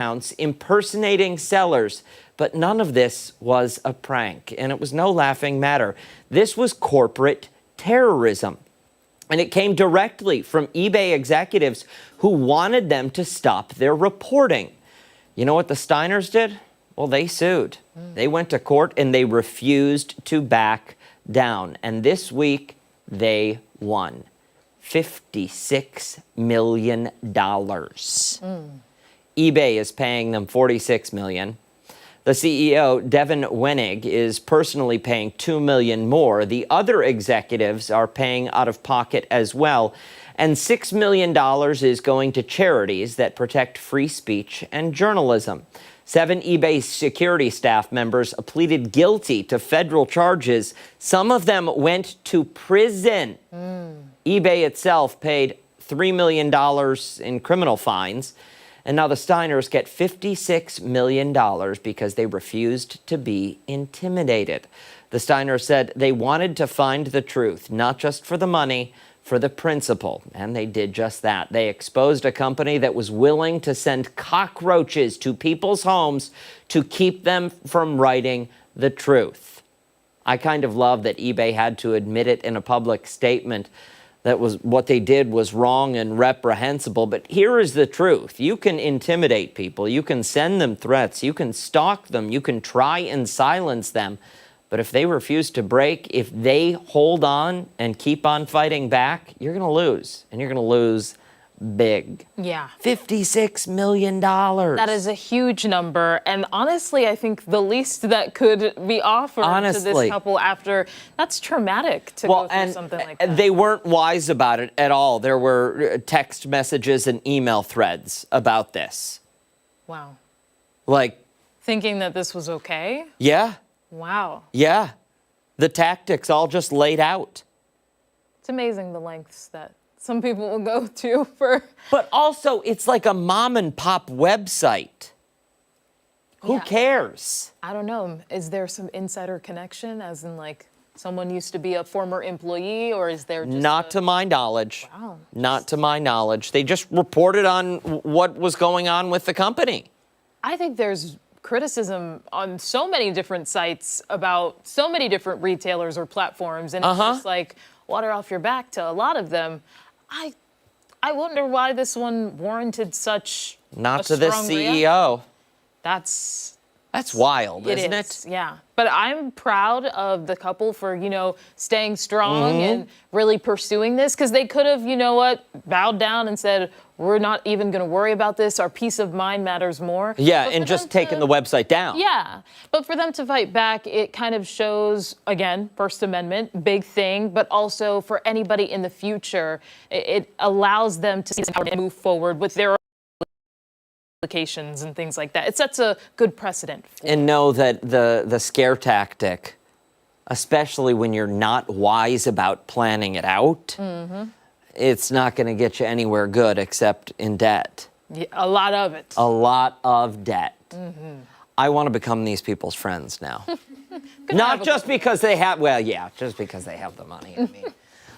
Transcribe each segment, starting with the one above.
accounts impersonating sellers. But none of this was a prank, and it was no laughing matter. This was corporate terrorism. And it came directly from eBay executives who wanted them to stop their reporting. You know what the Steiners did? Well, they sued. They went to court and they refused to back down. And this week, they won $56 million. eBay is paying them $46 million. The CEO, Devin Wenig, is personally paying $2 million more. The other executives are paying out of pocket as well. And $6 million is going to charities that protect free speech and journalism. 7 eBay security staff members pleaded guilty to federal charges. Some of them went to prison. eBay itself paid $3 million in criminal fines. And now the Steiners get $56 million because they refused to be intimidated. The Steiners said they wanted to find the truth, not just for the money, for the principle. And they did just that. They exposed a company that was willing to send cockroaches to people's homes to keep them from writing the truth. I kind of love that eBay had to admit it in a public statement. That was what they did was wrong and reprehensible. But here is the truth. You can intimidate people. You can send them threats. You can stalk them. You can try and silence them. But if they refuse to break, if they hold on and keep on fighting back, you're going to lose. And you're going to lose big. Yeah. $56 million. That is a huge number. And honestly, I think the least that could be offered to this couple after, that's traumatic to go through something like that. They weren't wise about it at all. There were text messages and email threads about this. Wow. Like. Thinking that this was okay? Yeah. Wow. Yeah. The tactics all just laid out. It's amazing the lengths that some people will go to for. But also, it's like a mom and pop website. Who cares? I don't know. Is there some insider connection, as in like someone used to be a former employee, or is there just Not to my knowledge. Wow. Not to my knowledge. They just reported on what was going on with the company. I think there's criticism on so many different sites about so many different retailers or platforms, and it's just like water off your back to a lot of them. I wonder why this one warranted such Not a to this strong CEO. reaction. That's wild, isn't it? Yeah. But I'm proud of the couple for, staying strong and really pursuing this, because they could have, bowed down and said, we're not even going to worry about this. Our peace of mind matters more. Yeah, and just taking the website down. Yeah. But for them to fight back, it kind of shows, again, First Amendment, big thing, but also for anybody in the future, it allows them to move forward with their applications and things like that. It sets a good precedent. And know that the scare tactic, especially when you're not wise about planning it out, it's not going to get you anywhere good except in debt. Yeah, a lot of it. A lot of debt. I want to become these people's friends now. Not just because they have, just because they have the money. I mean,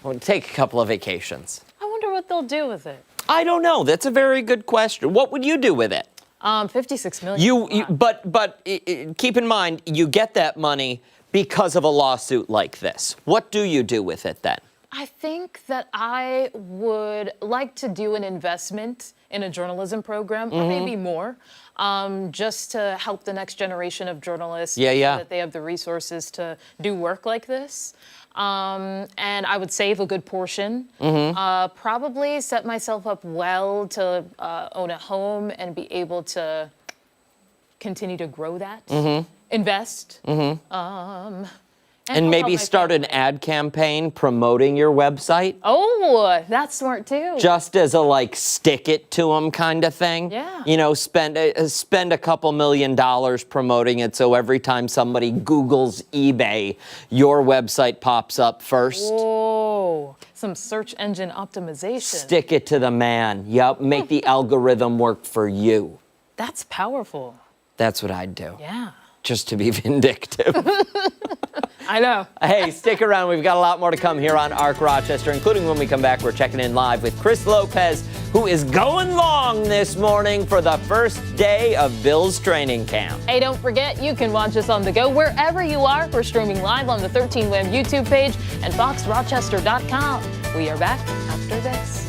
we'll take a couple of vacations. I wonder what they'll do with it. I don't know. That's a very good question. What would you do with it? $56 million. But keep in mind, you get that money because of a lawsuit like this. What do you do with it then? I think that I would like to do an investment in a journalism program, or maybe more, just to help the next generation of journalists so that they have the resources to do work like this. And I would save a good portion, probably set myself up well to own a home and be able to continue to grow that, invest. And maybe start an ad campaign promoting your website. Oh, that's smart too. Just as a stick it to them kind of thing. Yeah. Spend a couple $1 million promoting it, so every time somebody Googles eBay, your website pops up first. Whoa, some search engine optimization. Stick it to the man. Yep, make the algorithm work for you. That's powerful. That's what I'd do. Yeah. Just to be vindictive. I know. Hey, stick around. We've got a lot more to come here on ARC Rochester, including when we come back, we're checking in live with Chris Lopez, who is going long this morning for the first day of Bills training camp. Hey, don't forget, you can watch us on the go wherever you are. We're streaming live on the 13 WHAM YouTube page and foxrochester.com. We are back after this.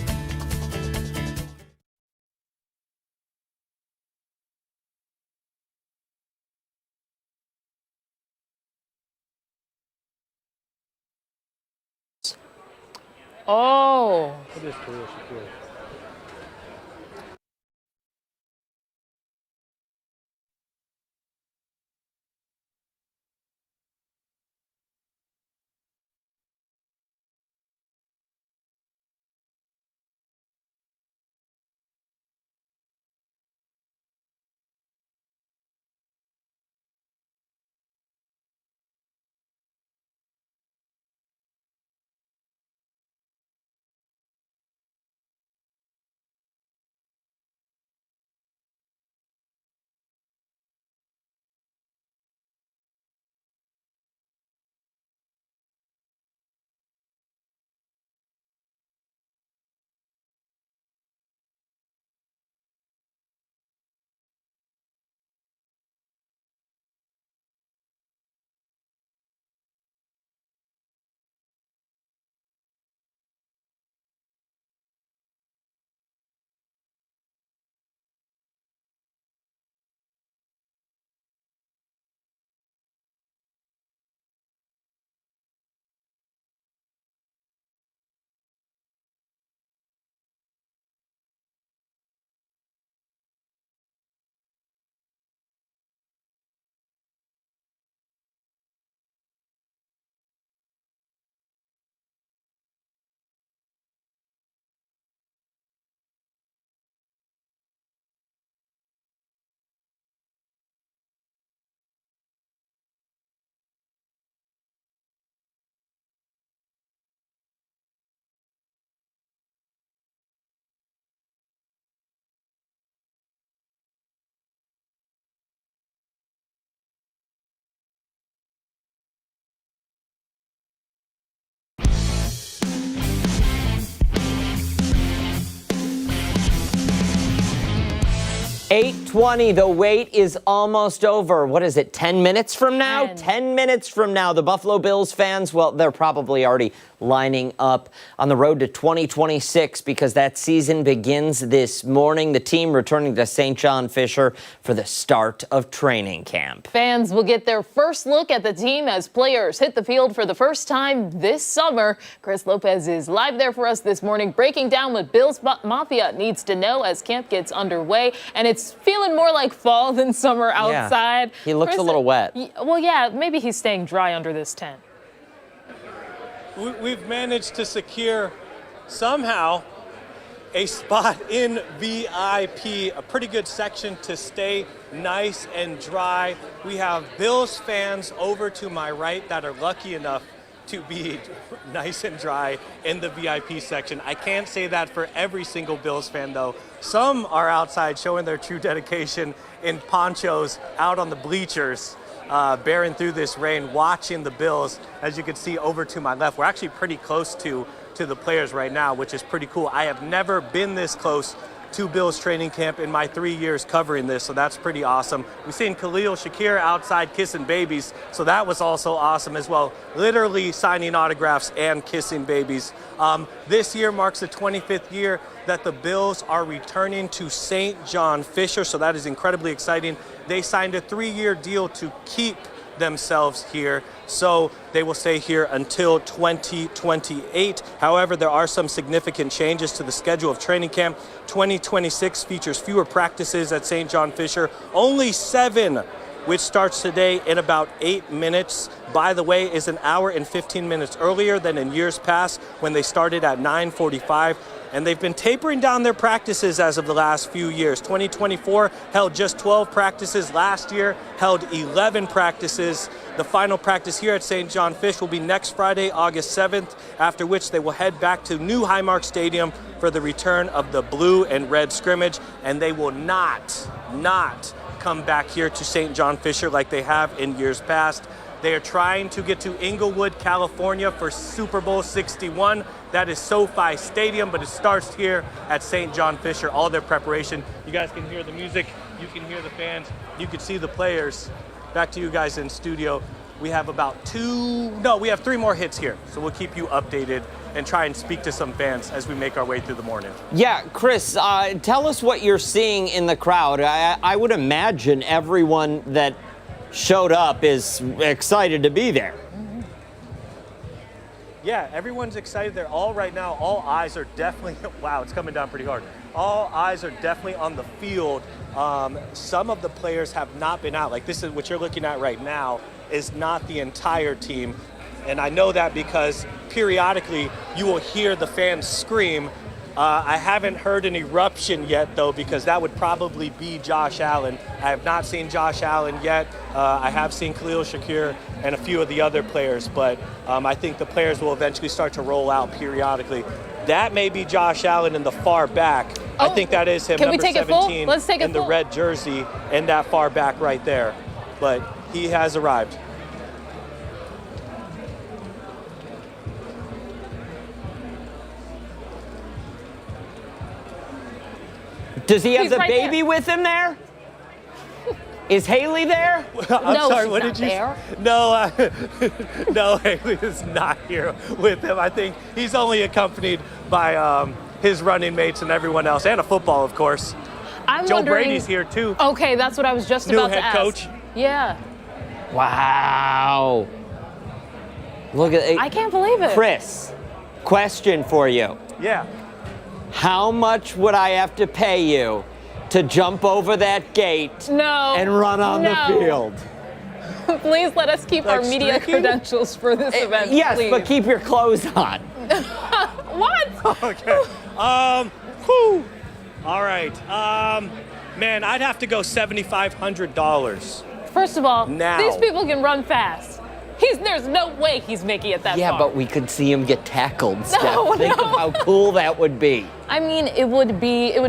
Oh. It is Khalil Shakir. $8:20, the wait is almost over. What is it, 10 minutes from now? 10 minutes from now, the Buffalo Bills fans, well, they're probably already lining up on the road to 2026 because that season begins this morning. The team returning to St. John Fisher for the start of training camp. Fans will get their first look at the team as players hit the field for the first time this summer. Chris Lopez is live there for us this morning, breaking down what Bills Mafia needs to know as camp gets underway. And it's feeling more like fall than summer outside. Yeah, he looks a little wet. Well, yeah, maybe he's staying dry under this tent. We've managed to secure somehow a spot in VIP, a pretty good section to stay nice and dry. We have Bills fans over to my right that are lucky enough to be nice and dry in the VIP section. I can't say that for every single Bills fan though. Some are outside showing their true dedication in ponchos out on the bleachers. Bearing through this rain, watching the Bills. As you can see over to my left, we're actually pretty close to the players right now, which is pretty cool. I have never been this close to Bills training camp in my 3 years covering this, so that's pretty awesome. We've seen Khalil Shakir outside kissing babies, so that was also awesome as well. Literally signing autographs and kissing babies. This year marks the 25th year that the Bills are returning to St. John Fisher, so that is incredibly exciting. They signed a 3-year deal to keep themselves here, so they will stay here until 2028. However, there are some significant changes to the schedule of training camp. 2026 features fewer practices at St. John Fisher, only 7, which starts today in about 8 minutes. By the way, is an hour and 15 minutes earlier than in years past when they started at 9:45. And they've been tapering down their practices as of the last few years. 2024 held just 12 practices. Last year held 11 practices. The final practice here at St. John Fish will be next Friday, August 7th, after which they will head back to New Highmark Stadium for the return of the blue and red scrimmage. And they will not come back here to St. John Fisher like they have in years past. They are trying to get to Inglewood, California for Super Bowl 61. That is SoFi Stadium, but it starts here at St. John Fisher, all their preparation. You guys can hear the music, you can hear the fans, you can see the players. Back to you guys in studio. We have we have 3 more hits here. So we'll keep you updated and try and speak to some fans as we make our way through the morning. Yeah, Chris, tell us what you're seeing in the crowd. I would imagine everyone that showed up is excited to be there. Yeah, everyone's excited. They're all right now. All eyes are definitely, wow, it's coming down pretty hard. All eyes are definitely on the field. Some of the players have not been out. Like this is what you're looking at right now is not the entire team. And I know that because periodically you will hear the fans scream. I haven't heard an eruption yet, though, because that would probably be Josh Allen. I have not seen Josh Allen yet. I have seen Khalil Shakir and a few of the other players, but I think the players will eventually start to roll out periodically. That may be Josh Allen in the far back. I think that is him, Can we number take it full? 17, Let's take it in the full. red jersey, in that far back right there. But he has arrived. Does he have He's the right baby there. with him there? Is Haley there? I'm No, sorry, she's what not did you there. No, no, Haley is not here with him. I think he's only accompanied by his running mates and everyone else, and a football, of course. I'm Joe wondering. Brady's here too. Okay, that's what I was just New about to head ask. coach. Yeah, Wow. Look at it. I can't believe it. Chris, question for you. Yeah. How much would I have to pay you to jump over that gate No. and run on the No. field? Please let us keep Like our media streaking? credentials for this event. Yes, please. but keep your clothes on. What? Okay. Whew. All right. Man, I'd have to go $7,500. First of all, Now. these people can run fast. There's no way he's making it that Yeah, far. but we could see him get tackled, Steph. No, Think no. of how cool that would be. I mean, it would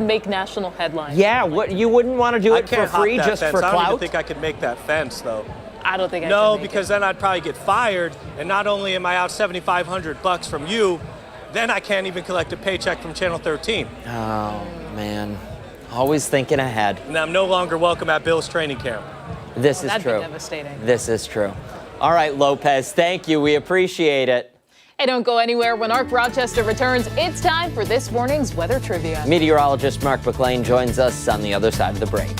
make national headlines. Yeah, what you wouldn't want to do I it for can't hop free that just fence. for I don't even clout? think I could make that fence, though. I don't think I No, can make because it. then I'd probably get fired, and not only am I out $7,500 from you, then I can't even collect a paycheck from Channel 13, Oh, man. Always thinking ahead. and I'm no longer welcome at Bill's training camp. This is That'd true. be devastating. This is true. All right, Lopez, thank you. We appreciate it. Hey, don't go anywhere. When Arc Rochester returns, it's time for this morning's weather trivia. Meteorologist Mark McLean joins us on the other side of the break.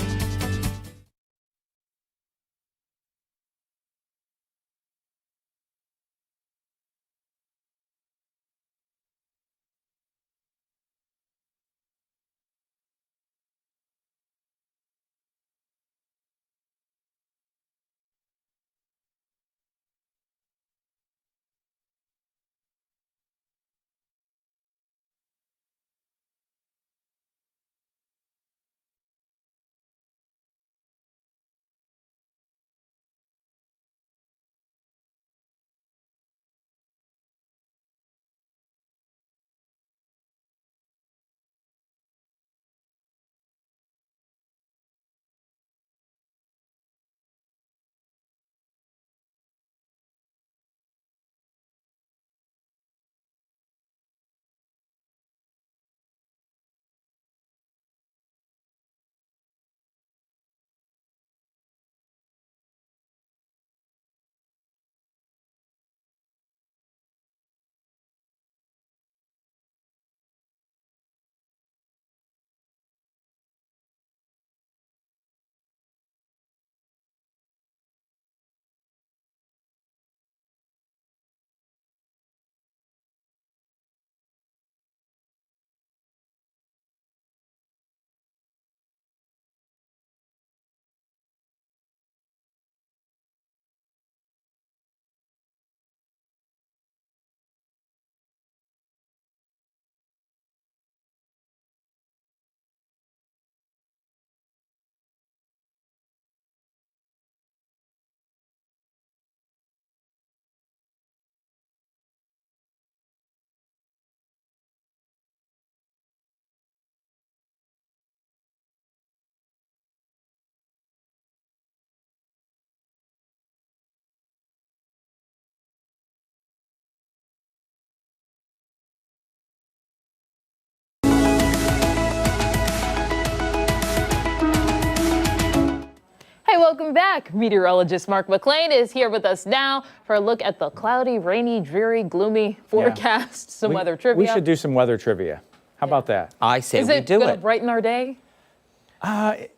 welcome back. Meteorologist Mark McLean is here with us now for a look at the cloudy, rainy, dreary, gloomy forecast. Some weather trivia. We should do some weather trivia. How about that? I say we do it. Is it going to brighten our day?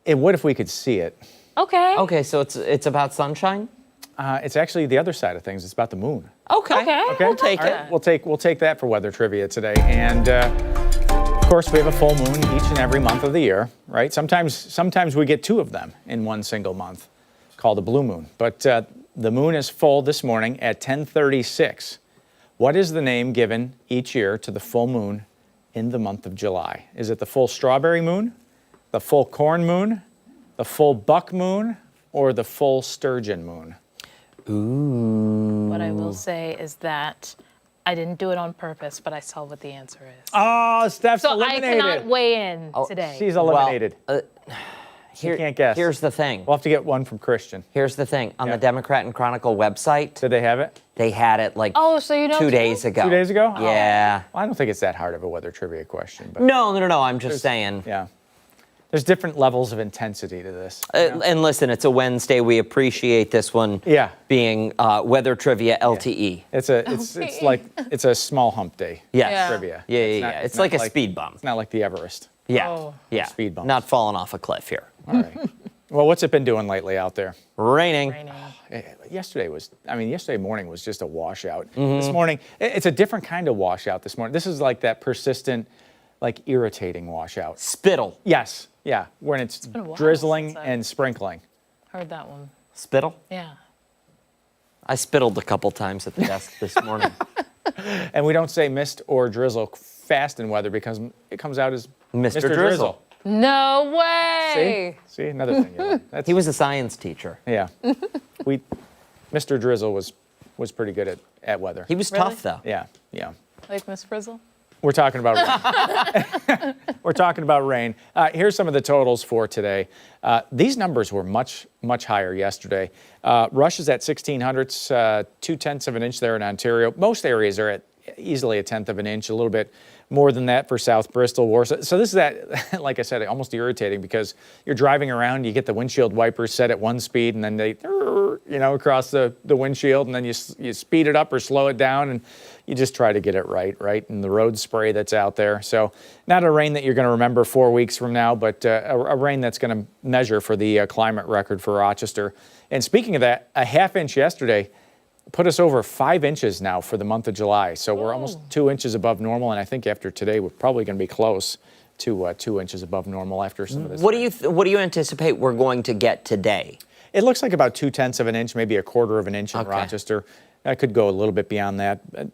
It would if we could see it. Okay. Okay, so it's about sunshine? It's actually the other side of things. It's about the moon. Okay. We'll take All it. right, we'll take that for weather trivia today. And of course, we have a full moon each and every month of the year, right? Sometimes we get 2 of them in one single month, called a blue moon. But the moon is full this morning at 10:36. What is the name given each year to the full moon in the month of July? Is it the full strawberry moon, the full corn moon, the full buck moon, or the full sturgeon moon? Ooh. What I will say is that I didn't do it on purpose, but I saw what the answer is. Oh, Steph's So eliminated. I cannot weigh in today. She's eliminated. Here, you can't guess. Here's the thing. We'll have to get one from Christian. Here's the thing. On the Democrat and Chronicle website, Did they have it? they had it like Oh, so you know 2 too? days ago. 2 days ago? Yeah. Well, I don't think it's that hard of a weather trivia question. But No. I'm just saying. yeah. There's different levels of intensity to this. you know? And listen, it's a Wednesday. We appreciate this one Yeah. being weather trivia LTE. It's a small hump day. Yes. Yeah. Trivia. Yeah. not- It's not like a speed bump. It's not like the Everest. Yeah. Oh. Yeah. Speed bumps. Not falling off a cliff here. All right. Well, what's it been doing lately out there? Raining. Yesterday morning was just a washout. This morning, it's a different kind of washout this morning. This is like that persistent, like irritating washout. Spittle. Yes. Yeah. When it's been a while drizzling since I- and sprinkling. Heard that one. Spittle? Yeah. I spittled a couple times at the desk this morning. And we don't say mist or drizzle fast in weather because it comes out as Mr. Mr. Drizzle. No way. See? See? Another thing you learn. That's, He was a science teacher. yeah. Mr. Drizzle was pretty good at weather. He was Really? tough, though. Yeah. Yeah. Like Miss Frizzle? We're talking about rain. We're talking about rain. Here's some of the totals for today. These numbers were much higher yesterday. Rush is at 1600ths, 0.2 of an inch there in Ontario. Most areas are at easily 1/10 of an inch, a little bit more than that for South Bristol, Warsaw. So this is that, like I said, almost irritating because you're driving around, you get the windshield wipers set at one speed, and then they, across the windshield, and then you speed it up or slow it down, and you just try to get it right? And the road spray that's out there. So not a rain that you're going to remember 4 weeks from now, but a rain that's going to measure for the climate record for Rochester. And speaking of that, a half inch yesterday put us over 5 inches now for the month of July. So we're almost 2 inches above normal, and I think after today we're probably going to be close to 2 inches above normal after some of this. What do you anticipate we're going to get today? It looks like about 0.2 of an inch, maybe 1/4 of an inch in Okay. Rochester. That could go a little bit beyond that. But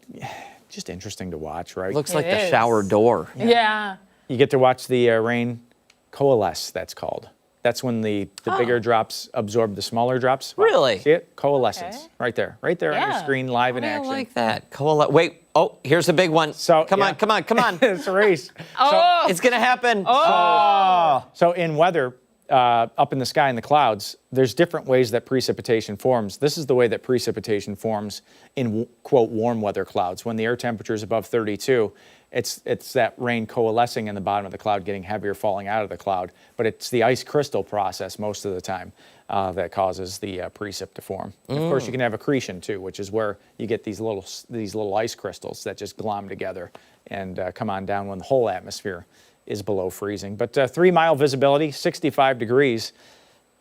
just interesting to watch, right? Looks like It the is. shower door. Yeah. You get to watch the rain coalesce, that's called. That's when the bigger drops absorb the smaller drops. Wow. Really? See it? Coalescence. Okay. Right there on your Yeah. screen, live in I action. like that. Wait. Oh, here's a big one. So, come yeah. on. It's a race. Oh. It's going to happen. So in weather, up in the sky in the clouds, there's different ways that precipitation forms. This is the way that precipitation forms in, quote, warm weather clouds. When the air temperature is above 32, it's that rain coalescing in the bottom of the cloud, getting heavier, falling out of the cloud. But it's the ice crystal process most of the time that causes the precip to form. And of course, you can have accretion too, which is where you get these little ice crystals that just glom together and come on down when the whole atmosphere is below freezing. But 3 mile visibility, 65 degrees.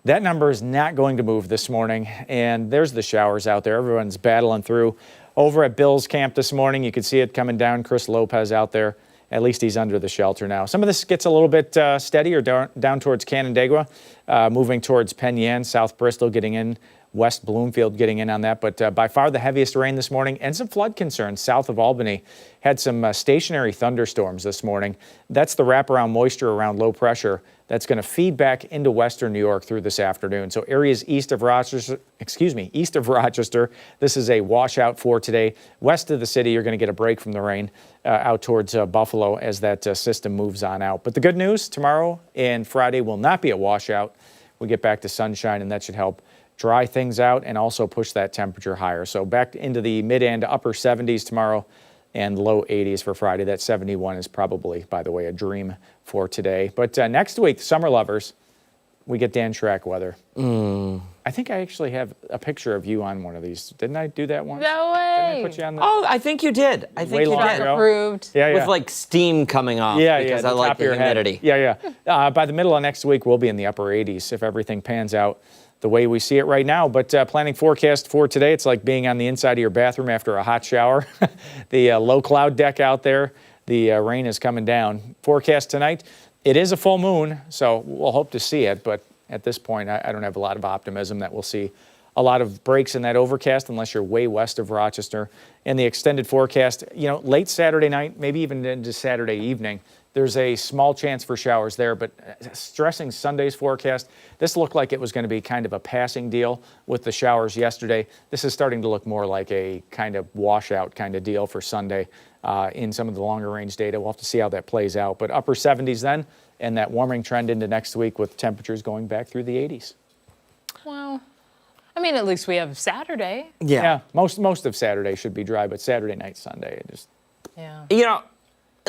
That number is not going to move this morning. And there's the showers out there. Everyone's battling through. Over at Bill's camp this morning, you could see it coming down. Chris Lopez out there. At least he's under the shelter now. Some of this gets a little bit steadier down towards Canandaigua, moving towards Penn Yan, South Bristol getting in, West Bloomfield getting in on that. But by far the heaviest rain this morning and some flood concerns south of Albany. Had some stationary thunderstorms this morning. That's the wraparound moisture around low pressure that's going to feed back into western New York through this afternoon. So areas east of Rochester, this is a washout for today. West of the city, you're going to get a break from the rain out towards Buffalo as that system moves on out. But the good news, tomorrow and Friday will not be a washout. We get back to sunshine, and that should help dry things out and also push that temperature higher. So back into the mid and upper 70s tomorrow and low 80s for Friday. That 71 is probably, by the way, a dream for today. But next week, summer lovers, we get Dan Schrack weather. I think I actually have a picture of you on one of these. Didn't I do that once? No way. Didn't I put you on the... Oh, I think you did. I think you long did. ago. Approved. Yeah, With like steam coming off because the I like top of the your head. humidity. Yeah. By the middle of next week, we'll be in the upper 80s if everything pans out the way we see it right now. But planning forecast for today, it's like being on the inside of your bathroom after a hot shower. The low cloud deck out there, the rain is coming down. Forecast tonight, it is a full moon, so we'll hope to see it. But at this point, I don't have a lot of optimism that we'll see a lot of breaks in that overcast unless you're way west of Rochester. And the extended forecast, late Saturday night, maybe even into Saturday evening, there's a small chance for showers there, but stressing Sunday's forecast, this looked like it was going to be kind of a passing deal with the showers yesterday. This is starting to look more like a kind of washout kind of deal for Sunday in some of the longer range data. We'll have to see how that plays out, but upper 70s then, and that warming trend into next week with temperatures going back through the 80s. Well, I mean, at least we have Saturday. Yeah, most of Saturday should be dry, but Saturday night, Sunday, Yeah.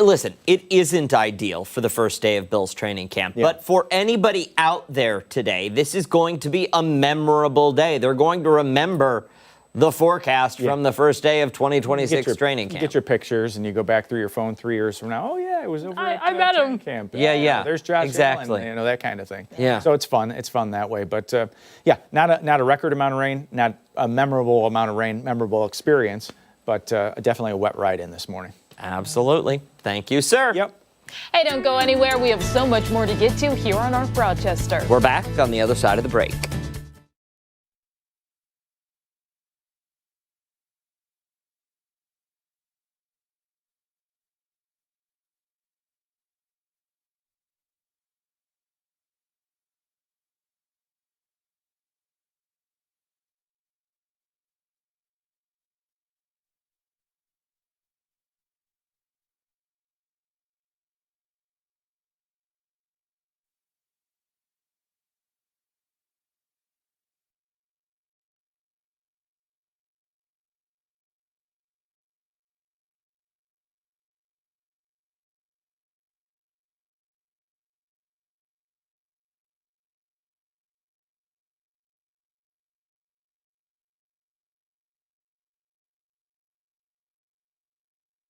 Listen, it isn't ideal for the first day of Bills training camp, but for anybody out there today, this is going to be a memorable day. They're going to remember the forecast from the first day of 2026 training camp. You get your pictures and you go back through your phone 3 years from now. Oh yeah, it was over at I met training him. camp. Yeah. There's Josh exactly. Allen, that kind of thing. Yeah. So it's fun. It's fun that way. But not a record amount of rain, not a memorable amount of rain, memorable experience, but definitely a wet ride in this morning. Absolutely. Thank you, sir. Yep. Hey, don't go anywhere. We have so much more to get to here on our Rochester. We're back on the other side of the break.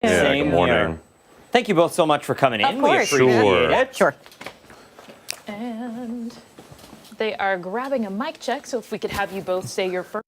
Yeah, Same good morning. here. Thank you both so much for coming in. Of course. We appreciate Sure. it. Sure. And they are grabbing a mic check, so if we could have you both say your first.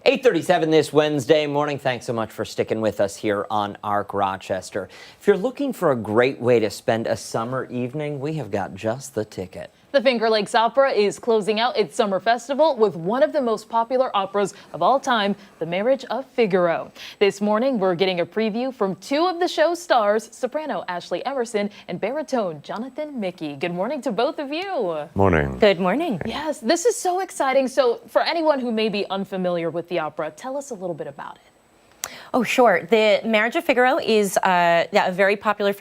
.37 this Wednesday morning. Thanks so much for sticking with us here on ARC Rochester. If you're looking for a great way to spend a summer evening, we have got just the ticket. The Finger Lakes Opera is closing out its summer festival with one of the most popular operas of all time, The Marriage of Figaro. This morning, we're getting a preview from two of the show's stars, soprano Ashley Emerson and baritone Jonathan Mickey. Good morning to both of you. Morning. Good morning. Yes, this is so exciting. So for anyone who may be unfamiliar with the opera, tell us a little bit about it. Oh, sure. The Marriage of Figaro is a very popular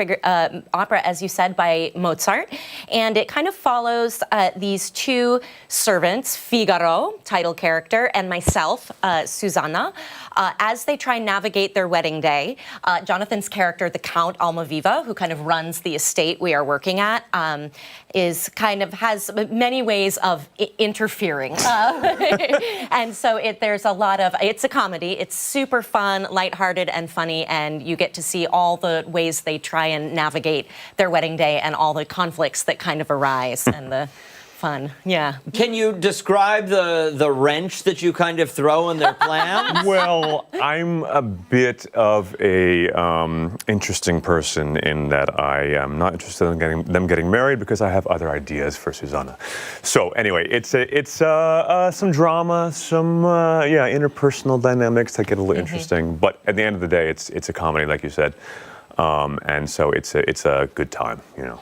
opera, as you said, by Mozart. And it kind of follows these two servants, Figaro, title character, and myself, Susanna, as they try and navigate their wedding day. Jonathan's character, the Count Almaviva, who kind of runs the estate we are working at, has many ways of interfering. And so there's a lot of, it's a comedy. It's super fun, lighthearted and funny, and you get to see all the ways they try and navigate their wedding day and all the conflicts that kind of arise and the fun. Yeah. Can you describe the wrench that you kind of throw in their plans? Well, I'm a bit of a interesting person in that I am not interested in them getting married because I have other ideas for Susanna. So anyway, it's some drama, some interpersonal dynamics that get a little interesting. But at the end of the day, it's a comedy, like you said, and so it's a good time, you know.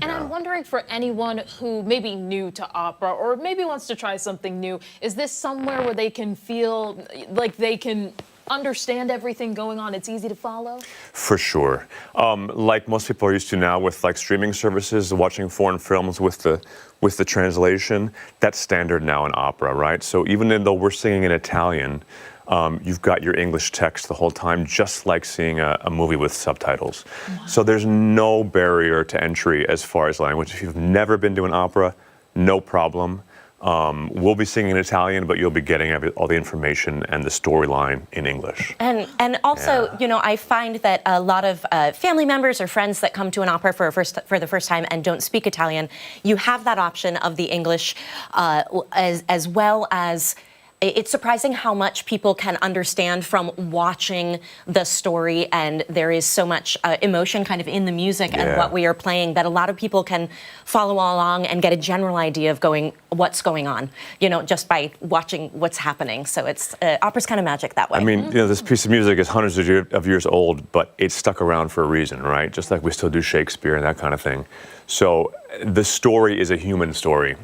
And I'm wondering, for anyone who may be new to opera or maybe wants to try something new, is this somewhere where they can feel like they can understand everything going on? It's easy to follow? For sure. Like most people are used to now with like streaming services, watching foreign films with the translation, that's standard now in opera, right? So even though we're singing in Italian, you've got your English text the whole time, just like seeing a movie with subtitles. Wow. So there's no barrier to entry as far as language. If you've never been to an opera, no problem. We'll be singing in Italian, but you'll be getting all the information and the storyline in English. And also, you know, I find that a lot of family members or friends that come to an opera for the first time and don't speak Italian, you have that option of the English as well as. It's surprising how much people can understand from watching the story, and there is so much emotion kind of in the music and what we are playing that a lot of people can follow along and get a general idea of what's going on, you know, just by watching what's happening. So it's opera's kind of magic that way. I mean, you know, this piece of music is hundreds of years old, but it's stuck around for a reason, right? Just like we still do Shakespeare and that kind of thing. So the story is a human story.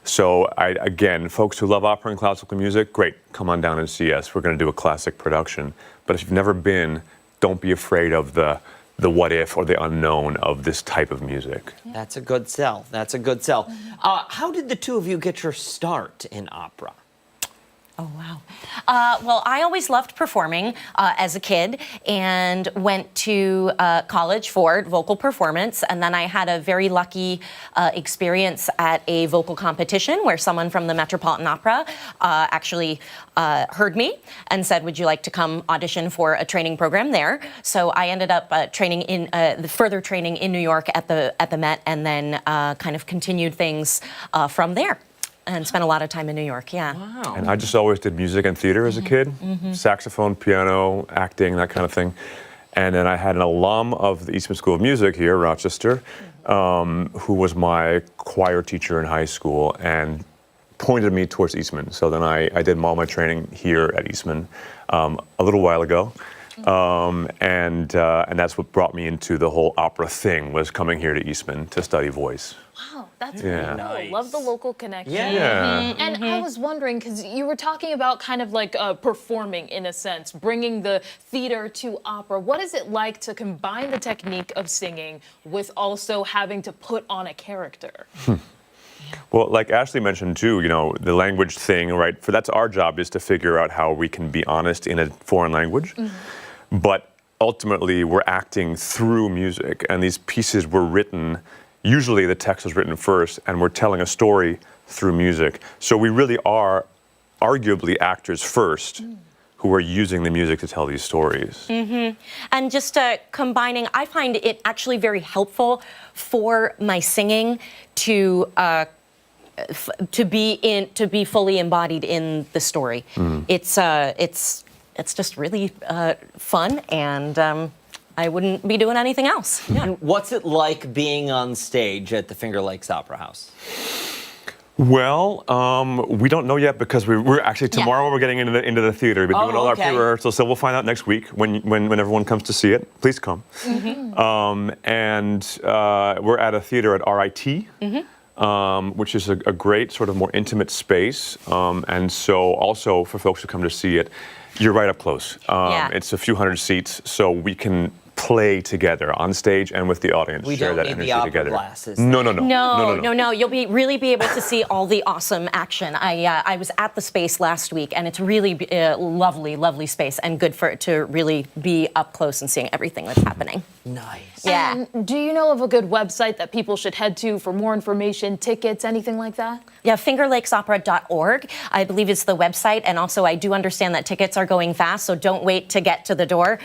So again, folks who love opera and classical music, great, come on down and see us. We're going to do a classic production. But if you've never been, don't be afraid of the what if or the unknown of this type of music. That's a good sell. That's a good sell. How did the two of you get your start in opera? Oh, wow. Well, I always loved performing as a kid and went to college for vocal performance. And then I had a very lucky experience at a vocal competition where someone from the Metropolitan Opera actually heard me and said, would you like to come audition for a training program there? So I ended up further training in New York at the Met, and then kind of continued things from there. And spent a lot of time in New York, yeah. Wow. And I just always did music and theater as a kid, saxophone, piano, acting, that kind of thing. And then I had an alum of the Eastman School of Music here, Rochester, who was my choir teacher in high school and pointed me towards Eastman. So then I did all my training here at Eastman a little while ago. And that's what brought me into the whole opera thing, was coming here to Eastman to study voice. Wow, that's really cool. Nice. Love the local connection. Yeah. And I was wondering, because you were talking about kind of like performing in a sense, bringing the theater to opera. What is it like to combine the technique of singing with also having to put on a character? Well, like Ashley mentioned too, you know, the language thing, right? That's our job, is to figure out how we can be honest in a foreign language. But ultimately, we're acting through music, and these pieces were written. Usually the text was written first, and we're telling a story through music. So we really are arguably actors first who are using the music to tell these stories. And just combining, I find it actually very helpful for my singing to be fully embodied in the story. It's just really fun, and I wouldn't be doing anything else. Yeah. And what's it like being on stage at the Finger Lakes Opera House? Well, we don't know yet, because we're actually tomorrow we're getting into the theater. We've been doing all our pre-rehearsals, so we'll find out next week when everyone comes to see it. Please come. And we're at a theater at RIT. which is a great sort of more intimate space. And so also for folks who come to see it, you're right up close. It's a few hundred seats, so we can play together on stage and with the audience. We share don't that need energy the opera together. glasses. No. You'll really be able to see all the awesome action. I was at the space last week, and it's really lovely space, and good for it to really be up close and seeing everything that's happening. Nice. Yeah. And do you know of a good website that people should head to for more information, tickets, anything like that? Yeah, fingerlakesopera.org, I believe is the website. And also, I do understand that tickets are going fast, so don't wait to get to the door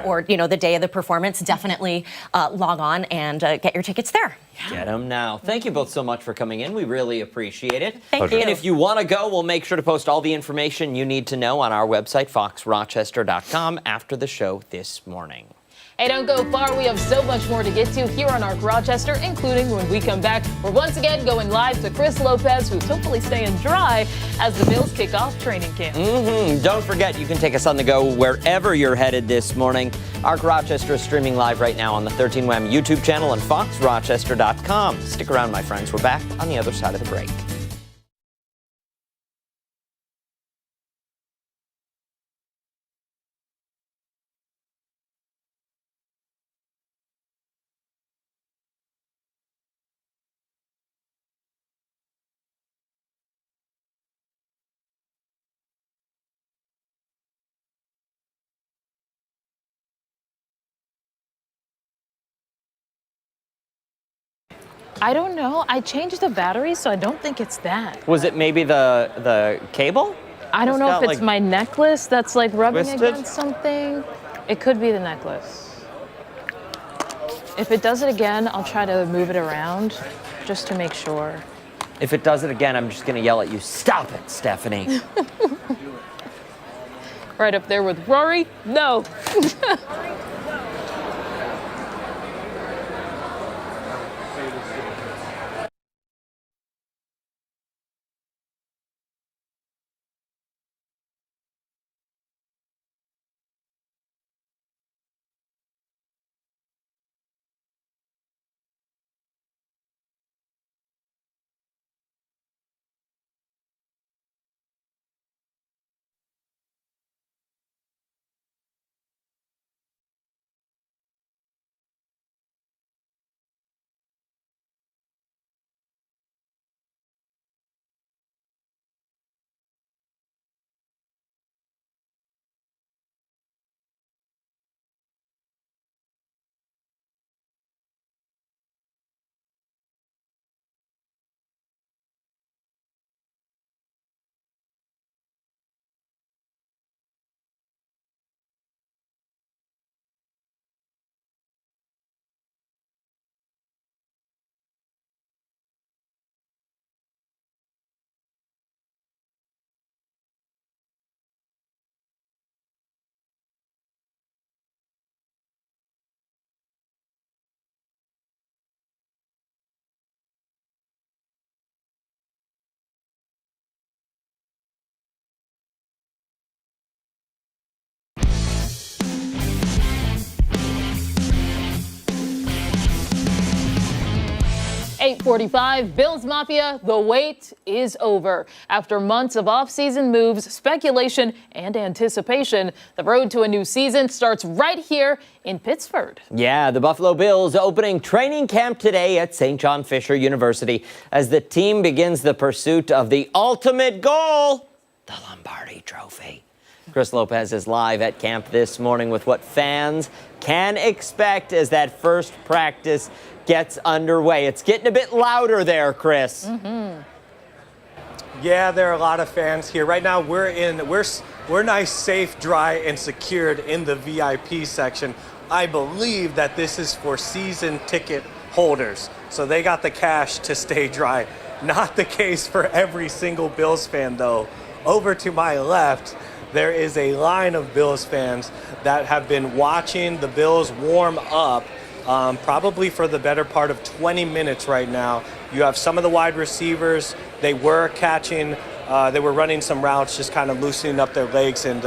or, the day of the performance. Definitely log on and get your tickets there. Get them now. Thank you both so much for coming in. We really appreciate it. Thank you. And if you want to go, we'll make sure to post all the information you need to know on our website, foxrochester.com, after the show this morning. Hey, don't go far. We have so much more to get to here on Arc Rochester, including when we come back. We're once again going live to Chris Lopez, who's hopefully staying dry as the Bills kick off training camp. Don't forget, you can take us on the go wherever you're headed this morning. Arc Rochester is streaming live right now on the 13WAM YouTube channel and foxrochester.com. Stick around, my friends. We're back on the other side of the break. I don't know. I changed the battery, so I don't think it's that. Was it maybe the cable? I don't know if it's my necklace that's like rubbing twisted? against something. It could be the necklace. If it does it again, I'll try to move it around just to make sure. If it does it again, I'm just going to yell at you, "Stop it, Stephanie." Right up there with Rory. No. .45, Bills Mafia, the wait is over. After months of off-season moves, speculation, and anticipation, the road to a new season starts right here in Pittsford. Yeah, the Buffalo Bills opening training camp today at St. John Fisher University as the team begins the pursuit of the ultimate goal, the Lombardi Trophy. Chris Lopez is live at camp this morning with what fans can expect as that first practice gets underway. It's getting a bit louder there, Chris. Yeah, there are a lot of fans here. Right now we're nice, safe, dry, and secured in the VIP section. I believe that this is for season ticket holders. So they got the cash to stay dry. Not the case for every single Bills fan though. Over to my left, there is a line of Bills fans that have been watching the Bills warm up probably for the better part of 20 minutes right now. You have some of the wide receivers. They were catching They were running some routes, just kind of loosening up their legs and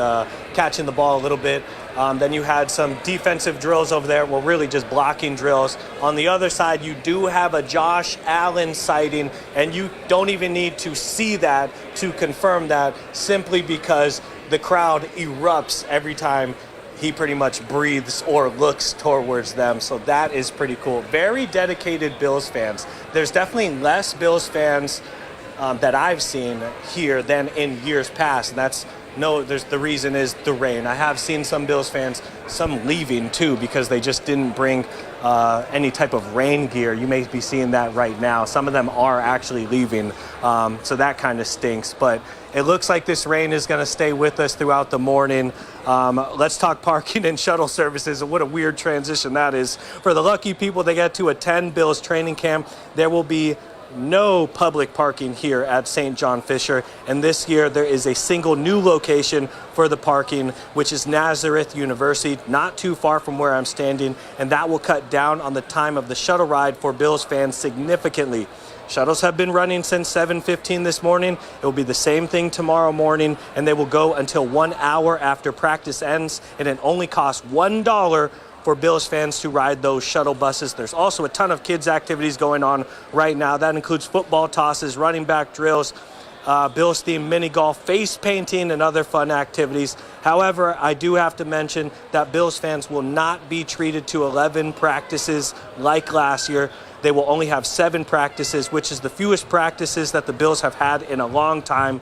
catching the ball a little bit. Then you had some defensive drills over there, well, really just blocking drills. On the other side, you do have a Josh Allen sighting, and you don't even need to see that to confirm that, simply because the crowd erupts every time he pretty much breathes or looks towards them. So that is pretty cool. Very dedicated Bills fans. There's definitely less Bills fans that I've seen here than in years past, and that's the reason is the rain. I have seen some Bills fans, some leaving too, because they just didn't bring any type of rain gear. You may be seeing that right now. Some of them are actually leaving, so that kind of stinks. But it looks like this rain is going to stay with us throughout the morning. Let's talk parking and shuttle services. What a weird transition that is. For the lucky people that get to attend Bills training camp, there will be no public parking here at St. John Fisher, and this year there is a single new location for the parking, which is Nazareth University, not too far from where I'm standing, and that will cut down on the time of the shuttle ride for Bills fans significantly. Shuttles have been running since 7:15 this morning. It will be the same thing tomorrow morning, and they will go until 1 hour after practice ends, and it only costs $1 for Bills fans to ride those shuttle buses. There's also a ton of kids activities going on right now. That includes football tosses, running back drills, Bills themed mini golf, face painting, and other fun activities. However, I do have to mention that Bills fans will not be treated to 11 practices like last year. They will only have 7 practices, which is the fewest practices that the Bills have had in a long time.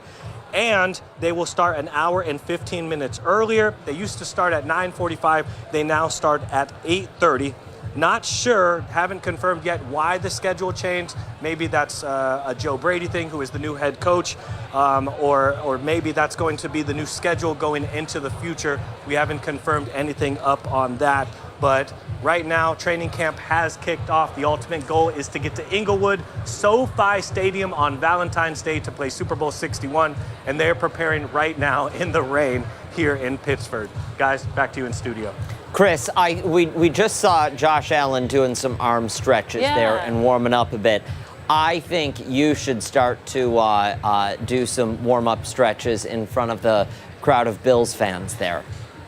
And they will start an hour and 15 minutes earlier. They used to start at 9:45. They now start at 8:30. Not sure, haven't confirmed yet why the schedule changed. Maybe that's a Joe Brady thing, who is the new head coach, or maybe that's going to be the new schedule going into the future. We haven't confirmed anything up on that. But right now, training camp has kicked off. The ultimate goal is to get to Inglewood SoFi Stadium on Valentine's Day to play Super Bowl 61, and they're preparing right now in the rain here in Pittsburgh. Guys, back to you in studio. Chris, we just saw Josh Allen doing some arm stretches there and warming up a bit. I think you should start to do some warm-up stretches in front of the crowd of Bills fans there,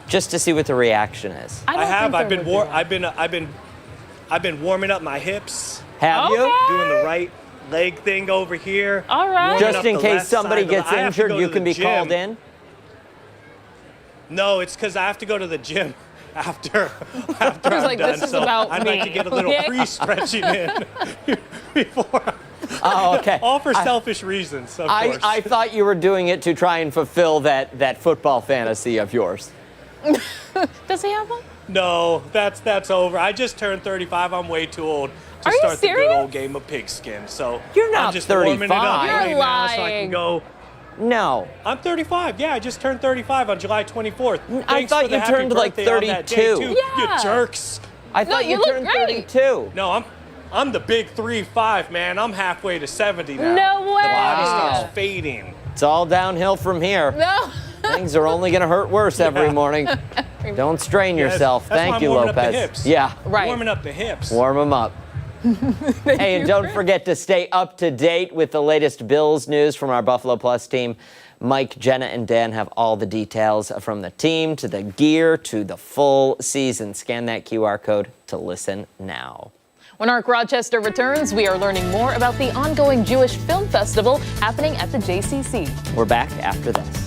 just to see what the reaction is. I've been warming up my hips. Have you? Doing the right leg thing over here. All right. Just in case somebody gets injured, you can be called in? No, it's because I have to go to the gym after I'm like, done. this is so about I'd me. like to get a little pre-stretching in before. Oh, okay. All for selfish reasons, of course. I thought you were doing it to try and fulfill that football fantasy of yours. Does he have one? No, that's over. I just turned 35. I'm way too old to Are you start the good serious? old game of pigskin. So You're not I'm just warming it up 35. right You're now so I lying. can go. No. I'm 35. Yeah, I just turned 35 on July 24th. I thought you turned like 32. You Yeah. jerks. I thought you you look turned great. 32. No, I'm the big 3'5", man. I'm halfway to 70 now. No way. The body Wow. starts fading. It's all downhill from here. No. Things are only going to hurt worse every morning. Don't strain yourself. That's why Thank I'm you, warming up the Lopez. hips. Yeah. Right. Warming up the hips. Warm them up. Hey, and don't forget to stay up to date with the latest Bills news from our Buffalo Plus team. Mike, Jenna, and Dan have all the details from the team to the gear to the full season. Scan that QR code to listen now. When Arc Rochester returns, we are learning more about the ongoing Jewish Film Festival happening at the JCC. We're back after this.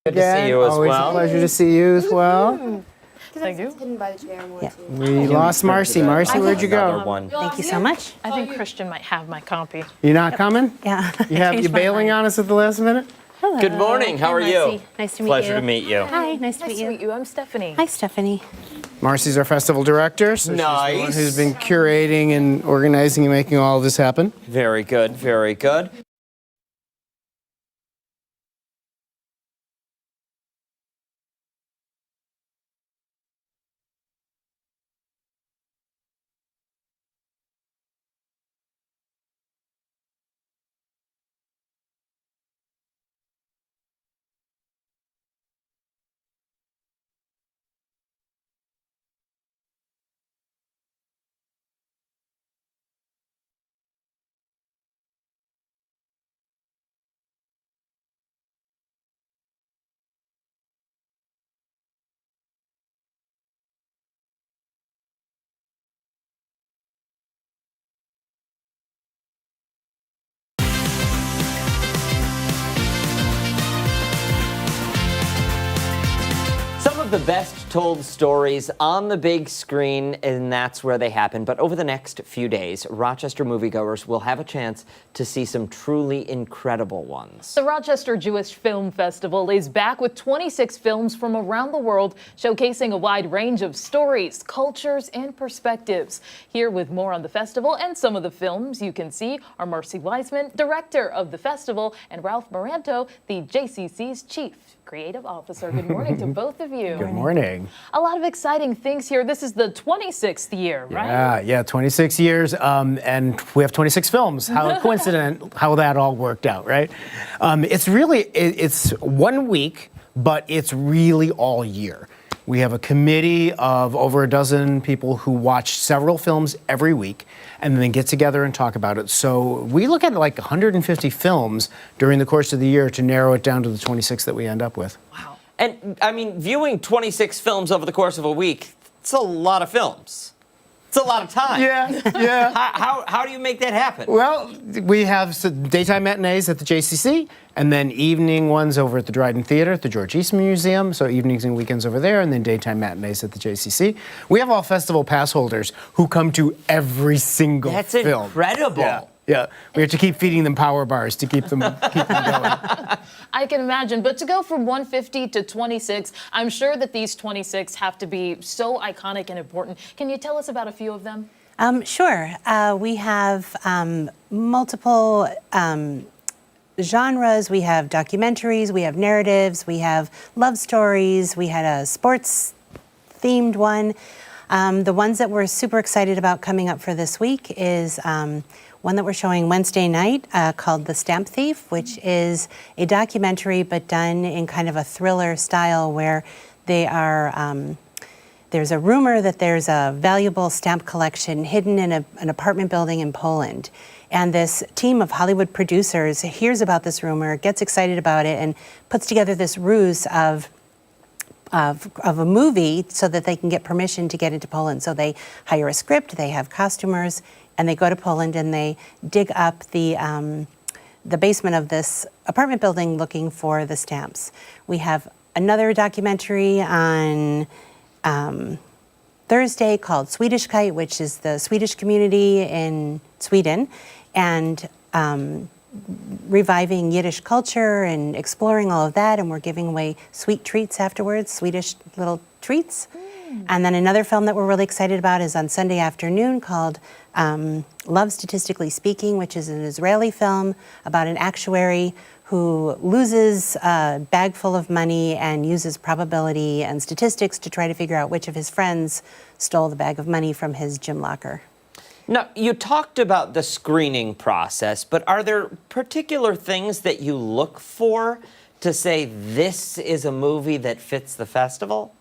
Good to see you as Always well. a pleasure to see you as well. Thank you. It's hidden by the chair more Yeah. too. We lost Marcy. Marcy, where'd you Another go? one. Thank you so much. I think Christian might have my copy. You not coming? Yeah. You bailing on us at the last minute? Hello. Good morning. How are Hi, you? Marcy. Nice to meet Pleasure you. to meet you. Hi, nice to Nice meet to you. meet you. I'm Stephanie. Hi, Stephanie. Marcy's our festival director, so she's the one Nice. who's been curating and organizing and making all of this happen. Very good, very good. Some of the best told stories on the big screen, and that's where they happen. But over the next few days, Rochester moviegoers will have a chance to see some truly incredible ones. The Rochester Jewish Film Festival is back with 26 films from around the world, showcasing a wide range of stories, cultures, and perspectives. Here with more on the festival and some of the films you can see are Marcy Wiseman, director of the festival, and Ralph Maranto, the JCC's chief creative officer. Good morning to both of you. Good morning. A lot of exciting things here. This is the 26th year, right? Yeah, 26 years, and we have 26 films. How coincident how that all worked out, right? It's 1 week, but it's really all year. We have a committee of over a dozen people who watch several films every week and then get together and talk about it. So we look at like 150 films during the course of the year to narrow it down to the 26 that we end up with. Wow. And I mean, viewing 26 films over the course of a week, it's a lot of films. It's a lot of time. Yeah. How do you make that happen? Well, we have some daytime matinees at the JCC, and then evening ones over at the Dryden Theater at the George Eastman Museum, so evenings and weekends over there, and then daytime matinees at the JCC. We have all festival pass holders who come to every single That's film. incredible. Yeah. We have to keep feeding them power bars to keep them going. I can imagine, but to go from 150 to 26, I'm sure that these 26 have to be so iconic and important. Can you tell us about a few of them? Sure. We have multiple genres. We have documentaries, we have narratives, we have love stories, we had a sports-themed one. The ones that we're super excited about coming up for this week is one that we're showing Wednesday night called The Stamp Thief, which is a documentary but done in kind of a thriller style where they are, there's a rumor that there's a valuable stamp collection hidden in an apartment building in Poland. And this team of Hollywood producers hears about this rumor, gets excited about it, and puts together this ruse of a movie so that they can get permission to get into Poland. So they hire a script, they have costumers, and they go to Poland and they dig up the basement of this apartment building looking for the stamps. We have another documentary on Thursday called Swedish Kite, which is the Swedish community in Sweden, and reviving Yiddish culture and exploring all of that, and we're giving away sweet treats afterwards, Swedish little treats. And then another film that we're really excited about is on Sunday afternoon called Love, Statistically Speaking, which is an Israeli film about an actuary who loses a bag full of money and uses probability and statistics to try to figure out which of his friends stole the bag of money from his gym locker. Now, you talked about the screening process, but are there particular things that you look for to say this is a movie that fits the festival?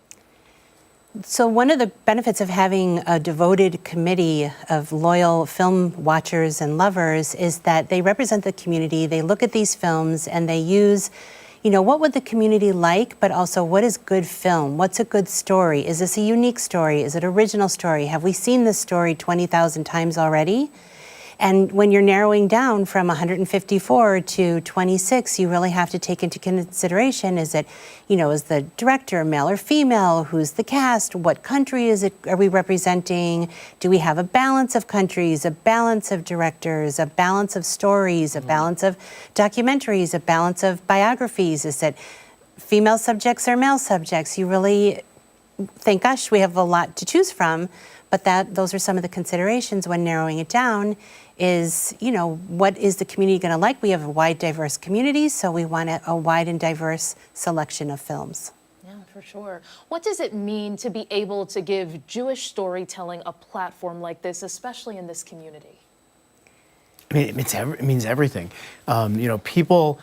So one of the benefits of having a devoted committee of loyal film watchers and lovers is that they represent the community. They look at these films and they use, what would the community like, but also what is good film? What's a good story? Is this a unique story? Is it an original story? Have we seen this story 20,000 times already? And when you're narrowing down from 154 to 26, you really have to take into consideration, is it, is the director male or female? Who's the cast? What country are we representing? Do we have a balance of countries, a balance of directors, a balance of stories, a balance of documentaries, a balance of biographies? Is it female subjects or male subjects? You really think, gosh, we have a lot to choose from, but those are some of the considerations when narrowing it down is, what is the community going to like? We have a wide, diverse community, so we want a wide and diverse selection of films. Yeah, for sure. What does it mean to be able to give Jewish storytelling a platform like this, especially in this community? I mean, it means everything. People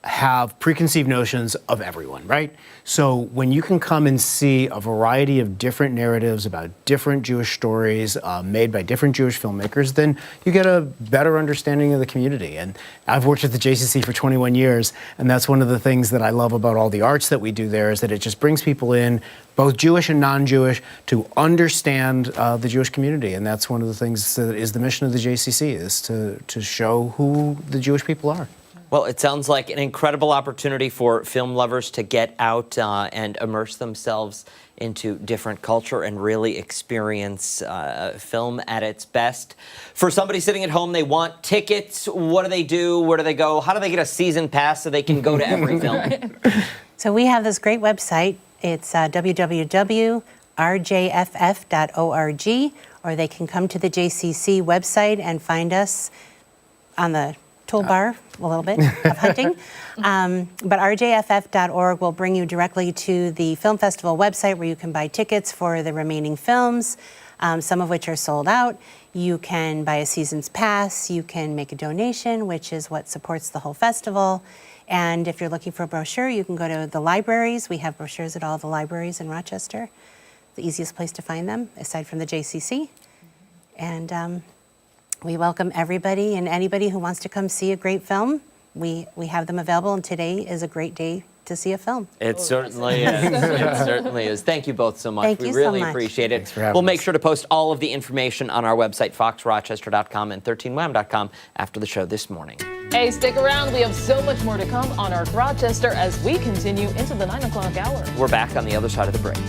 have preconceived notions of everyone, right? So when you can come and see a variety of different narratives about different Jewish stories made by different Jewish filmmakers, then you get a better understanding of the community. And I've worked at the JCC for 21 years, and that's one of the things that I love about all the arts that we do there, is that it just brings people in, both Jewish and non-Jewish, to understand the Jewish community. And that's one of the things that is the mission of the JCC, is to show who the Jewish people are. Well, it sounds like an incredible opportunity for film lovers to get out and immerse themselves into different culture and really experience film at its best. For somebody sitting at home, they want tickets. What do they do? Where do they go? How do they get a season pass so they can go to every film? So we have this great website. It's www.rjff.org, or they can come to the JCC website and find us on the toolbar a little bit of hunting. But rjff.org will bring you directly to the film festival website, where you can buy tickets for the remaining films, some of which are sold out. You can buy a season's pass. You can make a donation, which is what supports the whole festival. And if you're looking for a brochure, you can go to the libraries. We have brochures at all the libraries in Rochester. The easiest place to find them, aside from the JCC. And we welcome everybody and anybody who wants to come see a great film. We have them available, and today is a great day to see a film. It certainly is. It certainly is. Thank you both so much. Thank we you really so much. appreciate it. Thanks for having We'll make us. sure to post all of the information on our website, foxrochester.com and 13wham.com, after the show this morning. Hey, stick around. We have so much more to come on Arc Rochester as we continue into the 9 o'clock hour. We're back on the other side of the break.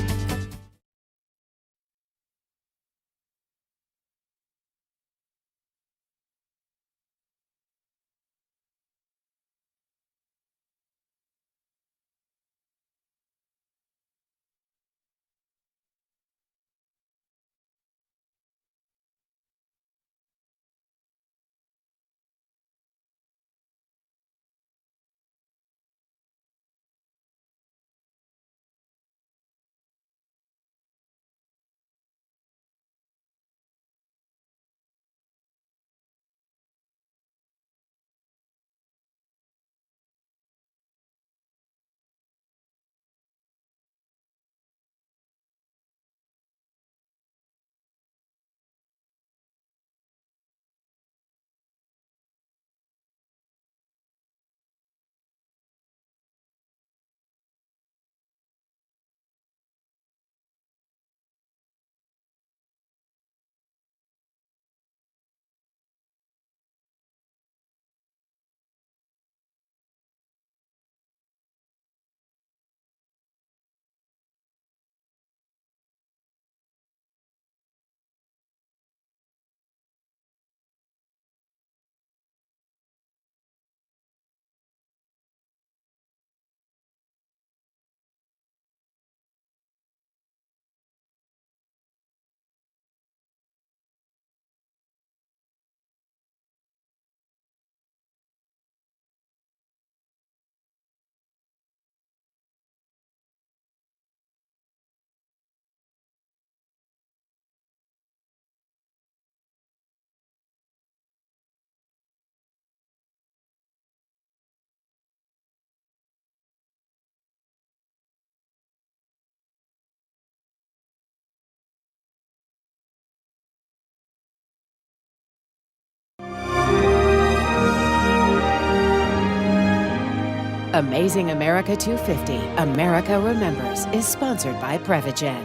Amazing America 250, America Remembers, is sponsored by Prevagen.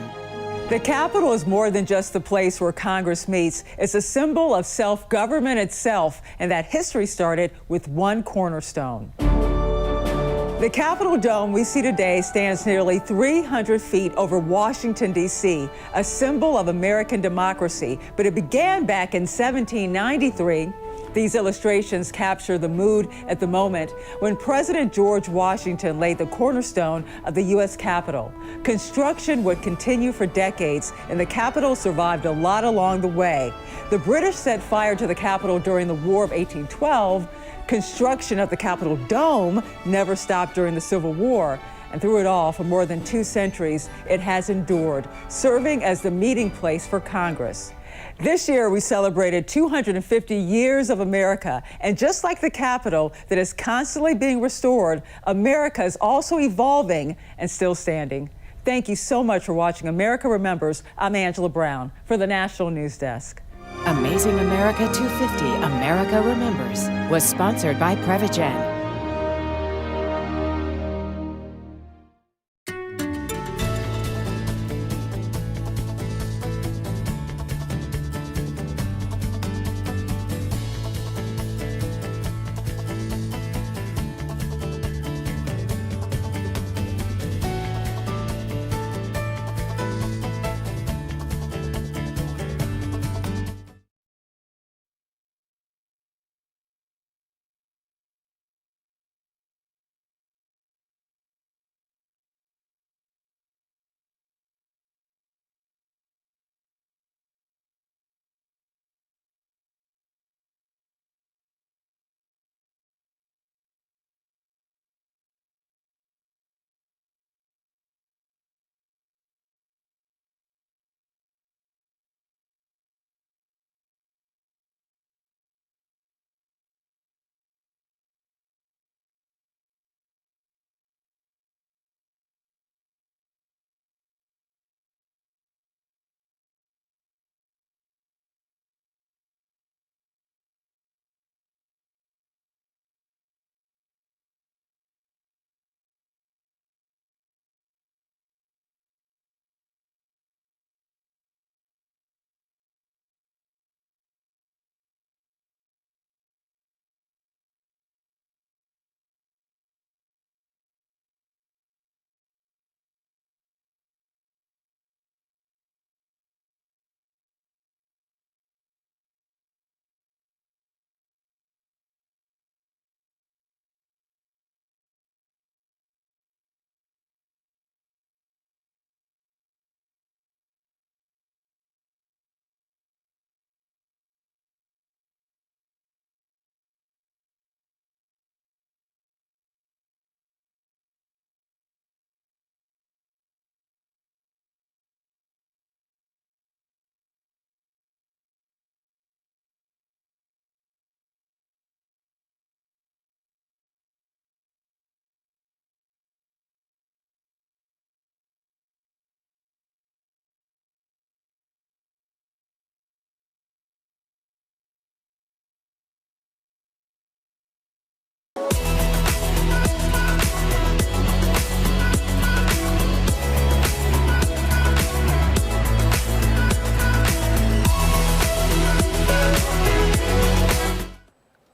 The Capitol is more than just the place where Congress meets. It's a symbol of self-government itself, and that history started with one cornerstone. The Capitol Dome we see today stands nearly 300 feet over Washington, D.C., a symbol of American democracy. But it began back in 1793. These illustrations capture the mood at the moment when President George Washington laid the cornerstone of the U.S. Capitol. Construction would continue for decades, and the Capitol survived a lot along the way. The British set fire to the Capitol during the War of 1812. Construction of the Capitol Dome never stopped during the Civil War. And through it all, for more than 2 centuries, it has endured, serving as the meeting place for Congress. This year, we celebrated 250 years of America. And just like the Capitol that is constantly being restored, America is also evolving and still standing. Thank you so much for watching America Remembers. I'm Angela Brown for the National News Desk. Amazing America 250 America Remembers was sponsored by Prevagen.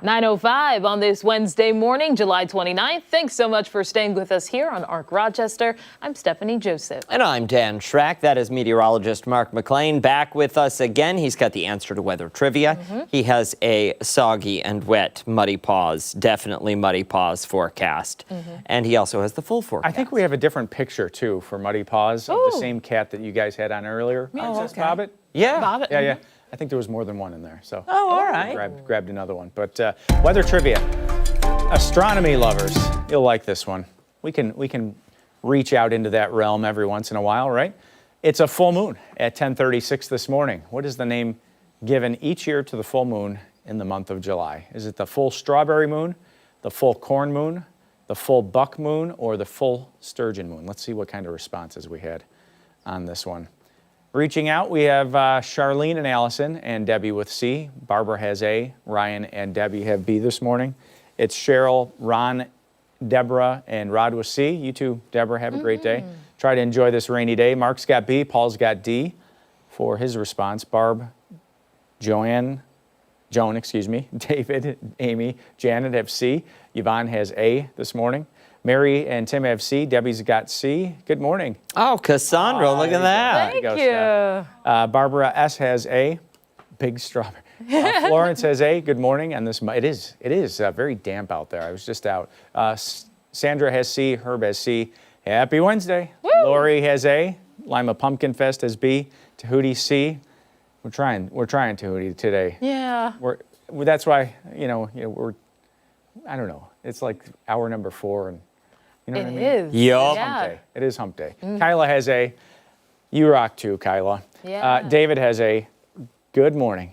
.905 on this Wednesday morning, July 29th. Thanks so much for staying with us here on ARC Rochester. I'm Stephanie Joseph. And I'm Dan Schrack. That is meteorologist Mark McLean back with us again. He's got the answer to weather trivia. He has a soggy and wet, muddy paws, definitely muddy paws forecast. And he also has the full forecast. I think we have a different picture, too, for Muddy Paws of the same cat that you guys had on earlier. Princess Bobbit? Yeah. Bobbit. Yeah. I think there was more than one in there. So all right. Grabbed another one. But weather trivia. Astronomy lovers, you'll like this one. We can reach out into that realm every once in a while, right? It's a full moon at 10:36 this morning. What is the name given each year to the full moon in the month of July? Is it the full strawberry moon, the full corn moon, the full buck moon, or the full sturgeon moon? Let's see what kind of responses we had on this one. Reaching out, we have Charlene and Allison and Debbie with C. Barbara has A. Ryan and Debbie have B this morning. It's Cheryl, Ron, Deborah, and Rod with C. You too, Deborah, have a great day. Try to enjoy this rainy day. Mark's got B, Paul's got D for his response. Barb, Joan, David, Amy, Janet have C. Yvonne has A this morning. Mary and Tim have C. Debbie's got C. Good morning. Oh, Cassandra, look at that. Thank you. Steph. Barbara S has A. Big strawberry. Florence has A. Good morning. And it is very damp out there. I was just out. Sandra has C. Herb has C. Happy Wednesday. Woo! Lori has A. Lima Pumpkin Fest has B. Tahuti C. We're trying Tahuti today. Yeah. That's why we're. I don't know. It's like hour number 4, and you know what I mean. It is. Yup. Hump day. It is hump day. Kyla has A. You rock too, Kyla. Yeah. David has A. Good morning.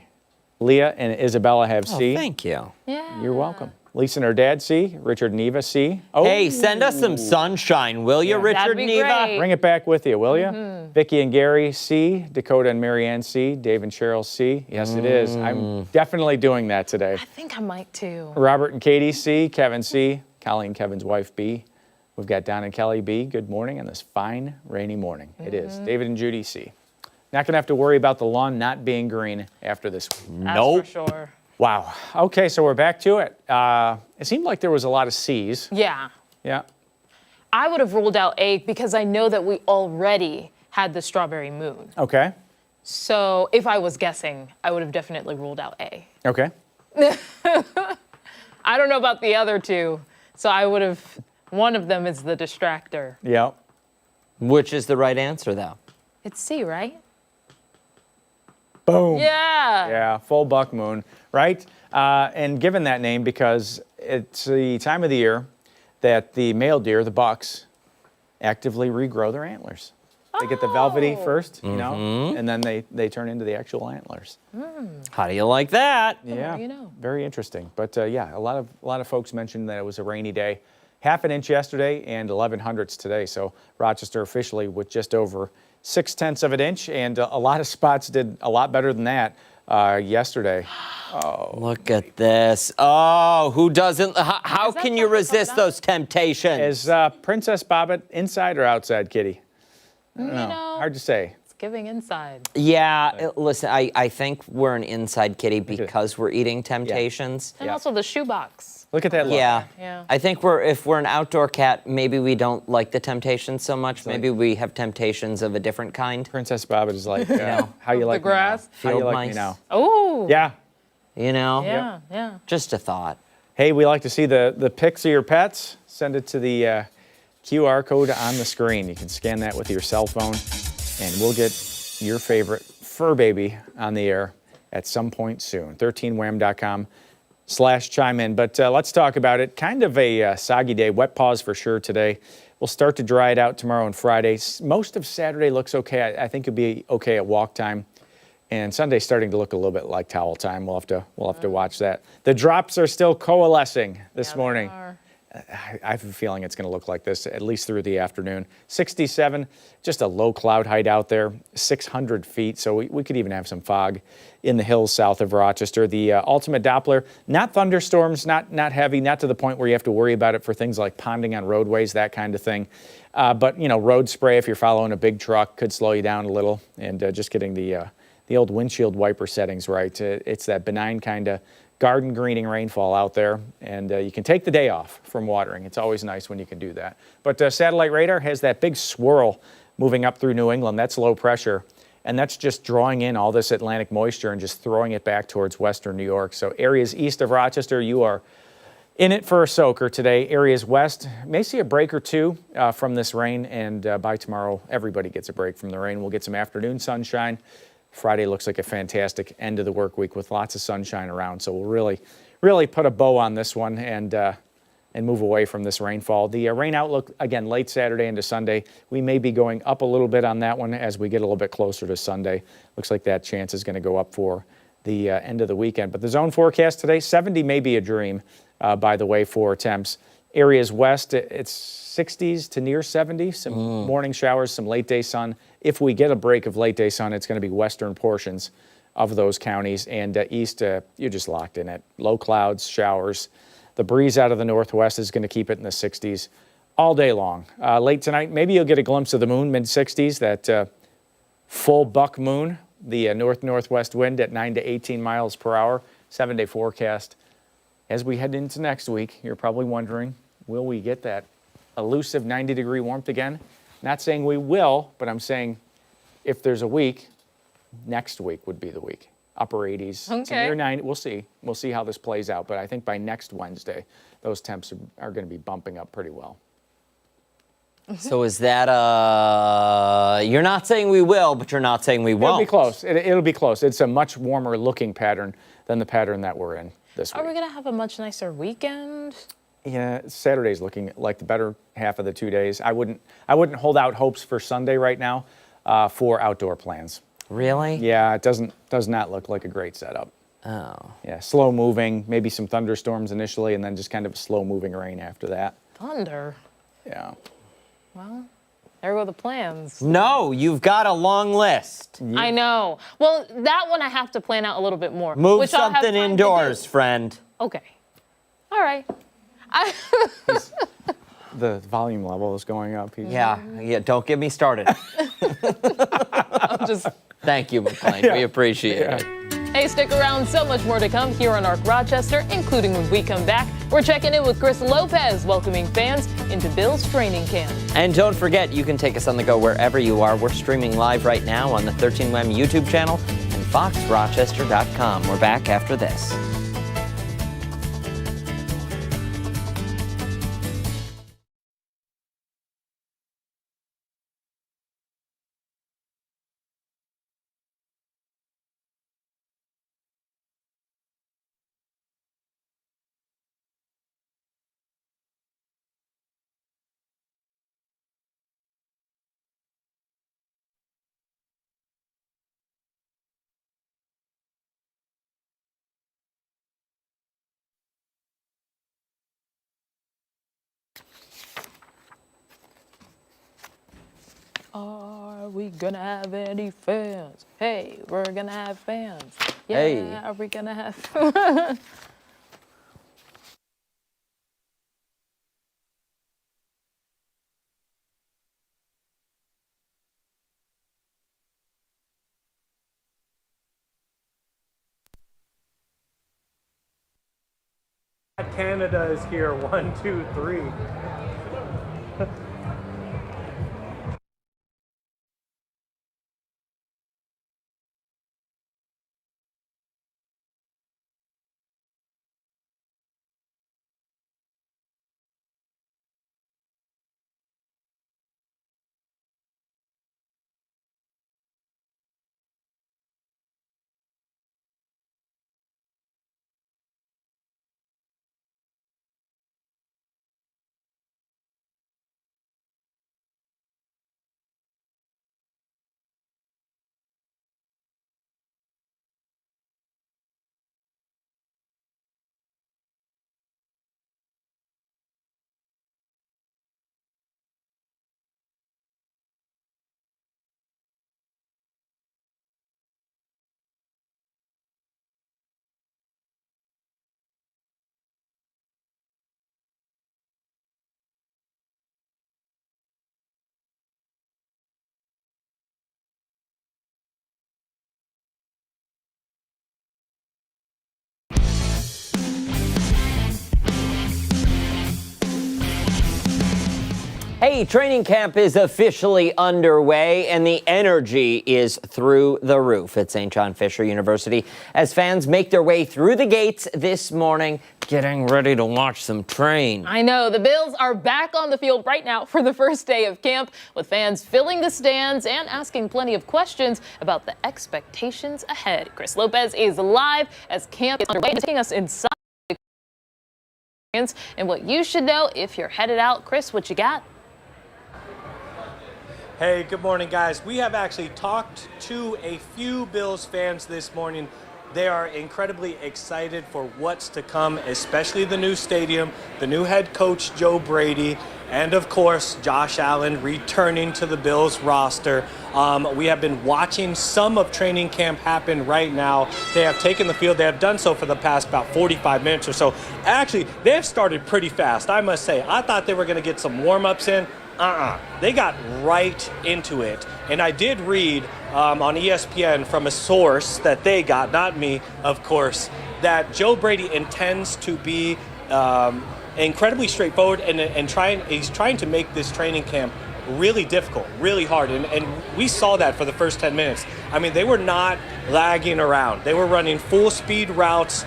Leah and Isabella have Oh, C. thank you. Yeah. You're welcome. Lisa and her dad C. Richard and Eva C. Oh, Hey, send us some sunshine, will you, Richard That'd be and Eva? great. bring it back with you, will you? Vicky and Gary C. Dakota and Marianne C. Dave and Cheryl C. Yes, it is. I'm definitely doing that today. I think I might too. Robert and Katie C. Kevin C. Colleen, Kevin's wife B. We've got Don and Kelly B. Good morning on this fine, rainy morning. It is. David and Judy C. Not going to have to worry about the lawn not being green after this week. Nope. That's for sure. Wow. Okay, so we're back to it. It seemed like there was a lot of C's. Yeah. Yeah. I would have ruled out A because I know that we already had the strawberry moon. Okay. So if I was guessing, I would have definitely ruled out A. Okay. I don't know about the other two, so I would have, one of them is the distractor. Yeah. Which is the right answer, though? It's C, right? Boom. Yeah. Yeah, full buck moon, right? And given that name because it's the time of the year that the male deer, the bucks, actively regrow their antlers. They get the velvety first, and then they turn into the actual antlers. How do you like that? Yeah, you know. very interesting. But yeah, a lot of folks mentioned that it was a rainy day. Half an inch yesterday and 11/100ths today. So Rochester officially with just over 0.6 of an inch, and a lot of spots did a lot better than that yesterday. Look at this. Oh, who doesn't? How that can you chocolate resist fondant? those temptations? Is Princess Bobbit inside or outside, Kitty? I don't know. Hard to say. It's giving inside. Yeah, listen, I think we're an inside kitty because we're eating temptations. And also the shoebox. Look at that look. Yeah. Yeah. I think if we're an outdoor cat, maybe we don't like the temptations so much. Maybe we have temptations of a different kind. Princess Bobbit is like, how you Of like the grass? me now? How you Field like mice. me now? Oh. Yeah. You know? Yeah, yeah. Just a thought. Hey, we like to see the pics of your pets. Send it to the QR code on the screen. You can scan that with your cell phone, and we'll get your favorite fur baby on the air at some point soon. 13wham.com/chime in. But let's talk about it. Kind of a soggy day, wet paws for sure today. We'll start to dry it out tomorrow and Friday. Most of Saturday looks okay. I think it'll be okay at walk time. And Sunday's starting to look a little bit like towel time. We'll have to watch that. The drops are still coalescing this morning. I have a feeling it's going to look like this at least through the afternoon. 67, just a low cloud height out there, 600 feet. So we could even have some fog in the hills south of Rochester. The ultimate Doppler, not thunderstorms, not heavy, not to the point where you have to worry about it for things like ponding on roadways, that kind of thing. But road spray, if you're following a big truck, could slow you down a little. And just getting the old windshield wiper settings right. It's that benign kind of garden greening rainfall out there, and you can take the day off from watering. It's always nice when you can do that. But satellite radar has that big swirl moving up through New England. That's low pressure, and that's just drawing in all this Atlantic moisture and just throwing it back towards western New York. So areas east of Rochester, you are in it for a soaker today. Areas west may see a break or two from this rain, and by tomorrow, everybody gets a break from the rain. We'll get some afternoon sunshine. Friday looks like a fantastic end of the work week with lots of sunshine around. So we'll really put a bow on this one and move away from this rainfall. The rain outlook, again, late Saturday into Sunday. We may be going up a little bit on that one as we get a little bit closer to Sunday. Looks like that chance is going to go up for the end of the weekend. But the zone forecast today, 70 may be a dream, by the way, for temps. Areas west, it's 60s to near 70, some morning showers, some late day sun. If we get a break of late day sun, it's going to be western portions of those counties. And east, you're just locked in it. Low clouds, showers. The breeze out of the northwest is going to keep it in the 60s all day long. Late tonight, maybe you'll get a glimpse of the moon, mid-60s, that full buck moon, the north-northwest wind at 9 to 18 miles per hour, 7-day forecast. As we head into next week, you're probably wondering, will we get that elusive 90-degree warmth again? Not saying we will, but I'm saying if there's a week, next week would be the week. Upper 80s, Okay. near 90. We'll see. We'll see how this plays out. But I think by next Wednesday, those temps are going to be bumping up pretty well. So is that you're not saying we will, but you're not saying we won't. It'll be close. It'll be close. It's a much warmer looking pattern than the pattern that we're in this week. Are we going to have a much nicer weekend? Yeah, Saturday's looking like the better half of the 2 days. I wouldn't hold out hopes for Sunday right now for outdoor plans. Really? Yeah, it does not look like a great setup. Oh. Yeah, slow moving, maybe some thunderstorms initially, and then just kind of a slow moving rain after that. Thunder. Yeah. Well, there go the plans. No, you've got a long list. I know. Well, that one I have to plan out a little bit more. Move which I'll have something time to indoors, do. friend. Okay. All right. The volume level is going up. Yeah, don't get me started. Just Thank you, McLean. We appreciate it. Hey, stick around. So much more to come here on ARC Rochester, including when we come back. We're checking in with Chris Lopez, welcoming fans into Bills training camp. And don't forget, you can take us on the go wherever you are. We're streaming live right now on the 13WEM YouTube channel and foxrochester.com. We're back after this. Are we gonna have any fans? Hey, we're gonna have fans. Yeah, Hey. are we gonna have? Canada is here. 1, 2, 3. Hey, training camp is officially underway and the energy is through the roof at St. John Fisher University as fans make their way through the gates this morning, getting ready to watch them train. I know, the Bills are back on the field right now for the first day of camp, with fans filling the stands and asking plenty of questions about the expectations ahead. Chris Lopez is live as camp is underway, taking us inside and what you should know if you're headed out. Chris, what you got? Hey, good morning, guys. We have actually talked to a few Bills fans this morning. They are incredibly excited for what's to come, especially the new stadium, the new head coach, Joe Brady, And of course, Josh Allen returning to the Bills roster. We have been watching some of training camp happen right now. They have taken the field. They have done so for the past about 45 minutes or so. Actually, they have started pretty fast, I must say. I thought they were going to get some warm-ups in. They got right into it. And I did read on ESPN from a source that they got, not me, of course, that Joe Brady intends to be incredibly straightforward and he's trying to make this training camp really difficult, really hard. And we saw that for the first 10 minutes. I mean, they were not lagging around. They were running full speed routes,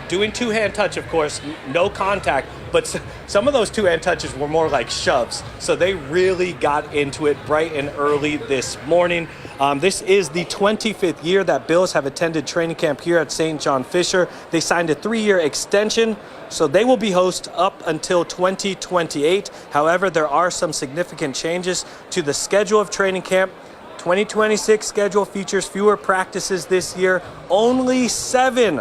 doing two-hand touch, of course, no contact. But some of those two-hand touches were more like shoves. So they really got into it bright and early this morning. This is the 25th year that Bills have attended training camp here at St. John Fisher. They signed a 3-year extension, so they will be host up until 2028. However, there are some significant changes to the schedule of training camp. 2026 schedule features fewer practices this year, only 7,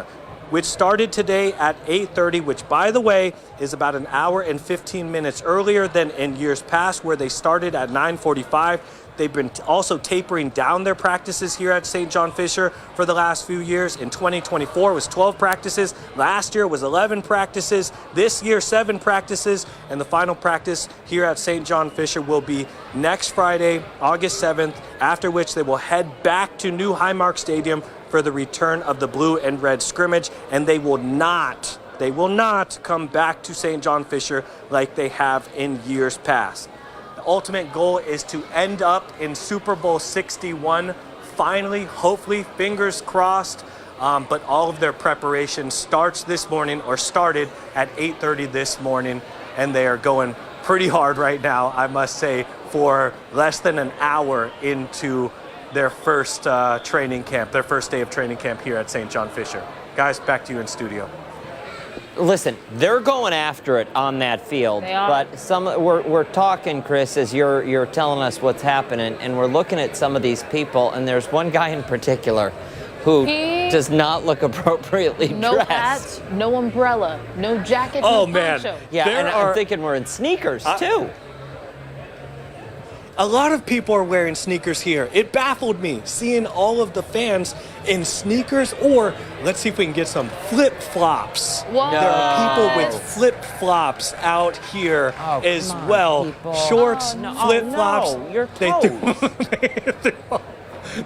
which started today at 8:30, which, by the way, is about an hour and 15 minutes earlier than in years past, where they started at 9:45. They've been also tapering down their practices here at St. John Fisher for the last few years. In 2024, it was 12 practices. Last year was 11 practices. This year, 7 practices. And the final practice here at St. John Fisher will be next Friday, August 7th, after which they will head back to New Highmark Stadium for the return of the blue and red scrimmage. And they will not come back to St. John Fisher like they have in years past. The ultimate goal is to end up in Super Bowl 61. Finally, hopefully, fingers crossed. But all of their preparation starts this morning, or started at 8:30 this morning, and they are going pretty hard right now, I must say, for less than an hour into their first training camp, their first day of training camp here at St. John Fisher. Guys, back to you in studio. Listen, they're going after it on that field, They are. but we're talking, Chris, as you're telling us what's happening, and we're looking at some of these people, and there's one guy in particular who does not look appropriately No dressed. hat, no umbrella, no jacket, Oh, no man. poncho. Yeah, There and are- I'm thinking we're in sneakers too. A lot of people are wearing sneakers here. It baffled me seeing all of the fans in sneakers, or let's see if we can get some flip-flops. What? There are people with flip-flops out here as come on, well. people. Shorts, Oh, no. flip-flops. Oh, no, your They toes.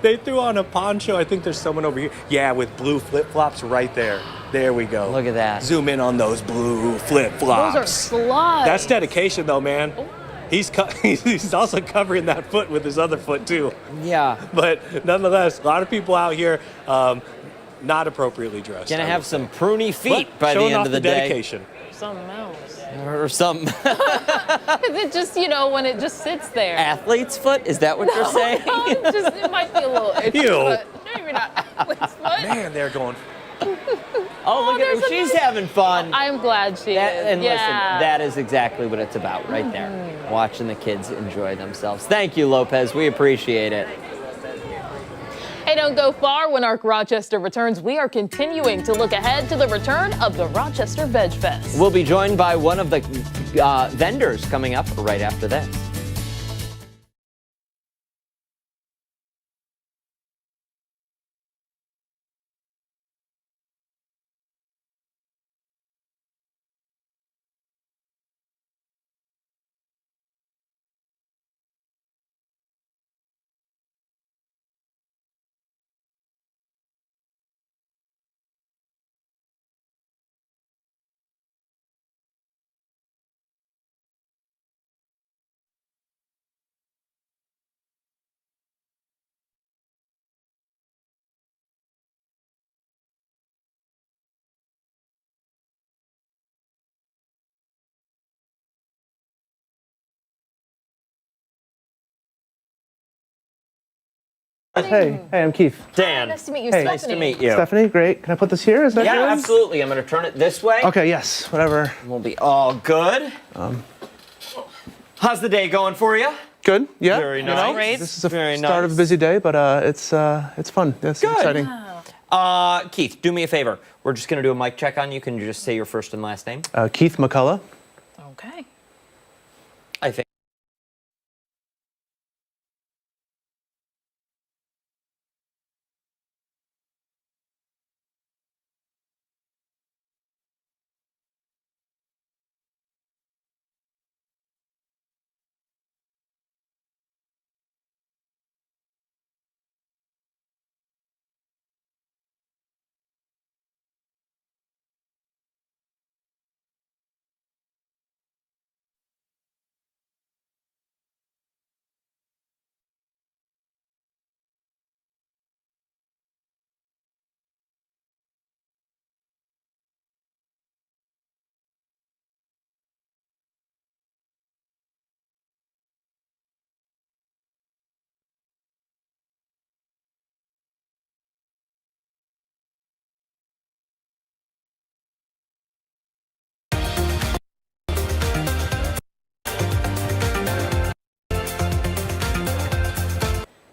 they threw on a poncho. I think there's someone over here. Yeah, with blue flip-flops right there. There we go. Look at that. Zoom in on those blue flip-flops. Those are slides. That's dedication, though, man. He's also covering that foot with his other foot, too. Yeah. But nonetheless, a lot of people out here not appropriately dressed. Gonna I have would some say. pruny feet But by the showing end off of the day. dedication. Something else. Or some It just, when it just sits there. athlete's foot? Is that what you're saying? No, it might be a little itchy, Ew. but maybe not athlete's foot. Man, they're going. Oh, look at her. there's a She's nice- having fun. I'm glad she is. And yeah. listen, that is exactly what it's about right there. Watching the kids enjoy themselves. Thank you, Lopez. We appreciate it. Hey, don't go far. When Arc Rochester returns, we are continuing to look ahead to the return of the Rochester Veg Fest. We'll be joined by one of the vendors coming up right after this. Hey, I'm Keith. Dan. Nice to meet you, Hey. Stephanie. Nice to meet you. Stephanie, great. Can I put this here? Is that Yeah, good? absolutely. I'm going to turn it this way. Okay, yes, whatever. We'll be all good. How's the day going for you? Good, yeah. Very you know, nice. Great. This is the Very start of a nice. busy day, but it's fun. It's Good. exciting. Keith, do me a favor. We're just going to do a mic check on you. Can you just say your first and last name? Keith McCullough. Okay.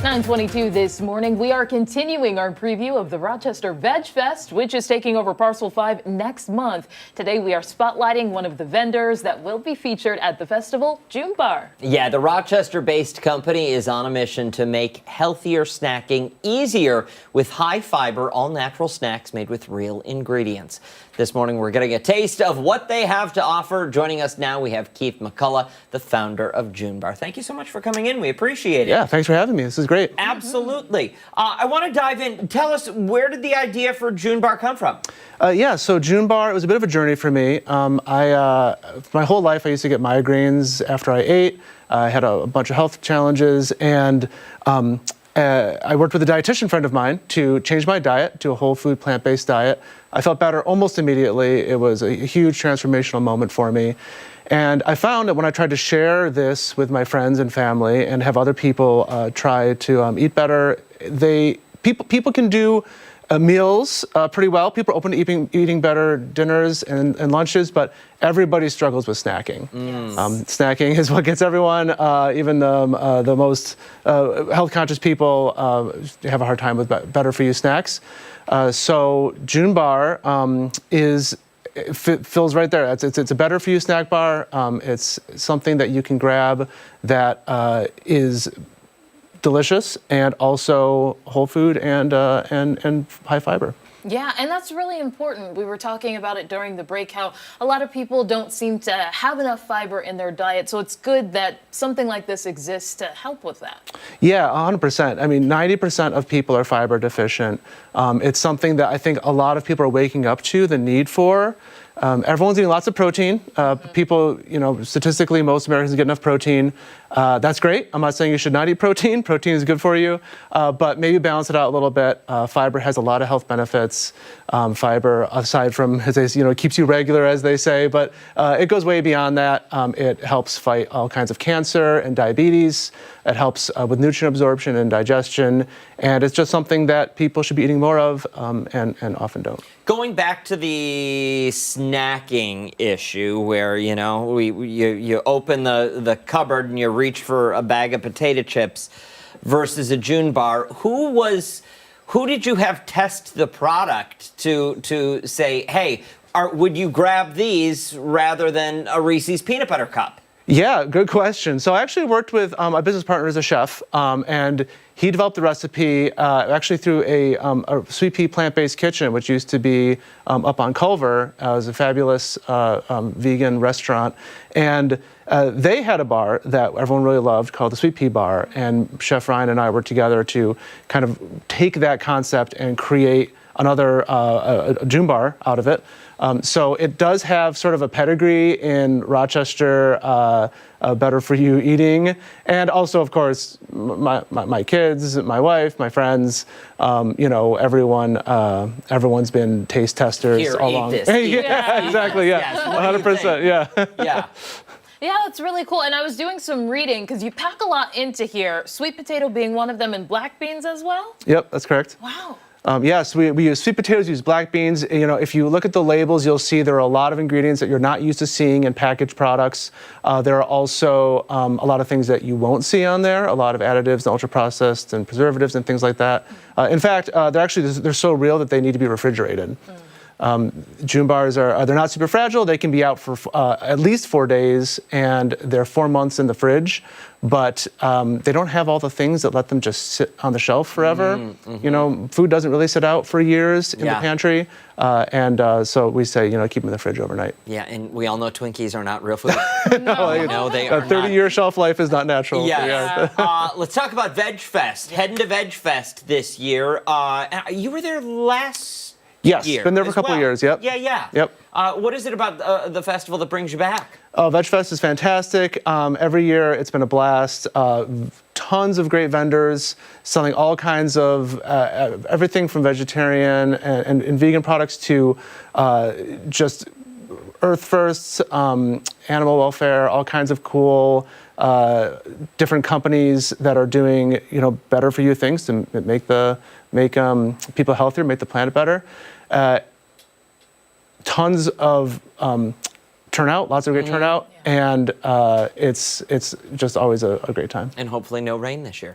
9:22 this morning. We are continuing our preview of the Rochester Veg Fest, which is taking over Parcel 5 next month. Today, we are spotlighting one of the vendors that will be featured at the festival, June Bar. Yeah, the Rochester-based company is on a mission to make healthier snacking easier with high-fiber, all-natural snacks made with real ingredients. This morning, we're getting a taste of what they have to offer. Joining us now, we have Keith McCullough, the founder of June Bar. Thank you so much for coming in. We appreciate it. Yeah, thanks for having me. This is great. Absolutely. I want to dive in. Tell us, where did the idea for June Bar come from? Yeah, so June Bar, it was a bit of a journey for me. My whole life, I used to get migraines after I ate. I had a bunch of health challenges, and I worked with a dietitian friend of mine to change my diet to a whole food, plant-based diet. I felt better almost immediately. It was a huge transformational moment for me. And I found that when I tried to share this with my friends and family and have other people try to eat better, people can do meals pretty well. People are open to eating better dinners and lunches, but everybody struggles with snacking. Snacking is what gets everyone, even the most health-conscious people have a hard time with better-for-you snacks. So June Bar fills right there. It's a better-for-you snack bar. It's something that you can grab that is delicious and also whole food and high fiber. Yeah, and that's really important. We were talking about it during the break, how a lot of people don't seem to have enough fiber in their diet. So it's good that something like this exists to help with that. Yeah, 100%. I mean, 90% of people are fiber deficient. It's something that I think a lot of people are waking up to the need for. Everyone's eating lots of protein. People, statistically, most Americans get enough protein. That's great. I'm not saying you should not eat protein. Protein is good for you, but maybe balance it out a little bit. Fiber has a lot of health benefits. Fiber, aside from, as they, keeps you regular, as they say, but it goes way beyond that. It helps fight all kinds of cancer and diabetes. It helps with nutrient absorption and digestion, and it's just something that people should be eating more of, and often don't. Going back to the snacking issue, where you open the cupboard and you reach for a bag of potato chips, versus a June Bar, who did you have test the product to say, hey, would you grab these rather than a Reese's peanut butter cup? Yeah, good question. So I actually worked with my business partner as a chef, and he developed the recipe actually through a Sweet Pea plant-based kitchen, which used to be up on Culver. It was a fabulous vegan restaurant. And they had a bar that everyone really loved called the Sweet Pea Bar. And Chef Ryan and I were together to kind of take that concept and create another a June Bar out of it. So it does have sort of a pedigree in Rochester, better-for-you eating, and also, of course, my kids, my wife, my friends, everyone's been taste testers Here, all eat along. this. Yeah, exactly. Yeah, Yes. What do you 100%. Yeah. Yeah. Yeah, that's really cool. And I was doing some reading because you pack a lot into here, sweet potato being one of them and black beans as well? Yep, that's correct. Wow. Yes, we use sweet potatoes, use black beans. If you look at the labels, you'll see there are a lot of ingredients that you're not used to seeing in packaged products. There are also a lot of things that you won't see on there, a lot of additives and ultra-processed and preservatives and things like that. In fact, they're so real that they need to be refrigerated. June Bars they're not super fragile. They can be out for at least 4 days, and they're 4 months in the fridge. But they don't have all the things that let them just sit on the shelf forever. Food doesn't really sit out for years in the pantry, so we say keep them in the fridge overnight. Yeah, and we all know Twinkies are not real food. No, they are. A 30-year shelf life is not natural. Yeah. Let's talk about Veg Fest. Heading to Veg Fest this year. You were there last. Yes, year been there for a couple of years, yep. Yeah. Yep. What is it about the festival that brings you back? Veg Fest is fantastic. Every year it's been a blast. Tons of great vendors selling all kinds of everything from vegetarian and vegan products to just Earth First, animal welfare, all kinds of cool different companies that are doing better for you things to make people healthier, make the planet better. Tons of turnout, lots of great turnout. and it's just always a great time. And hopefully no rain this year.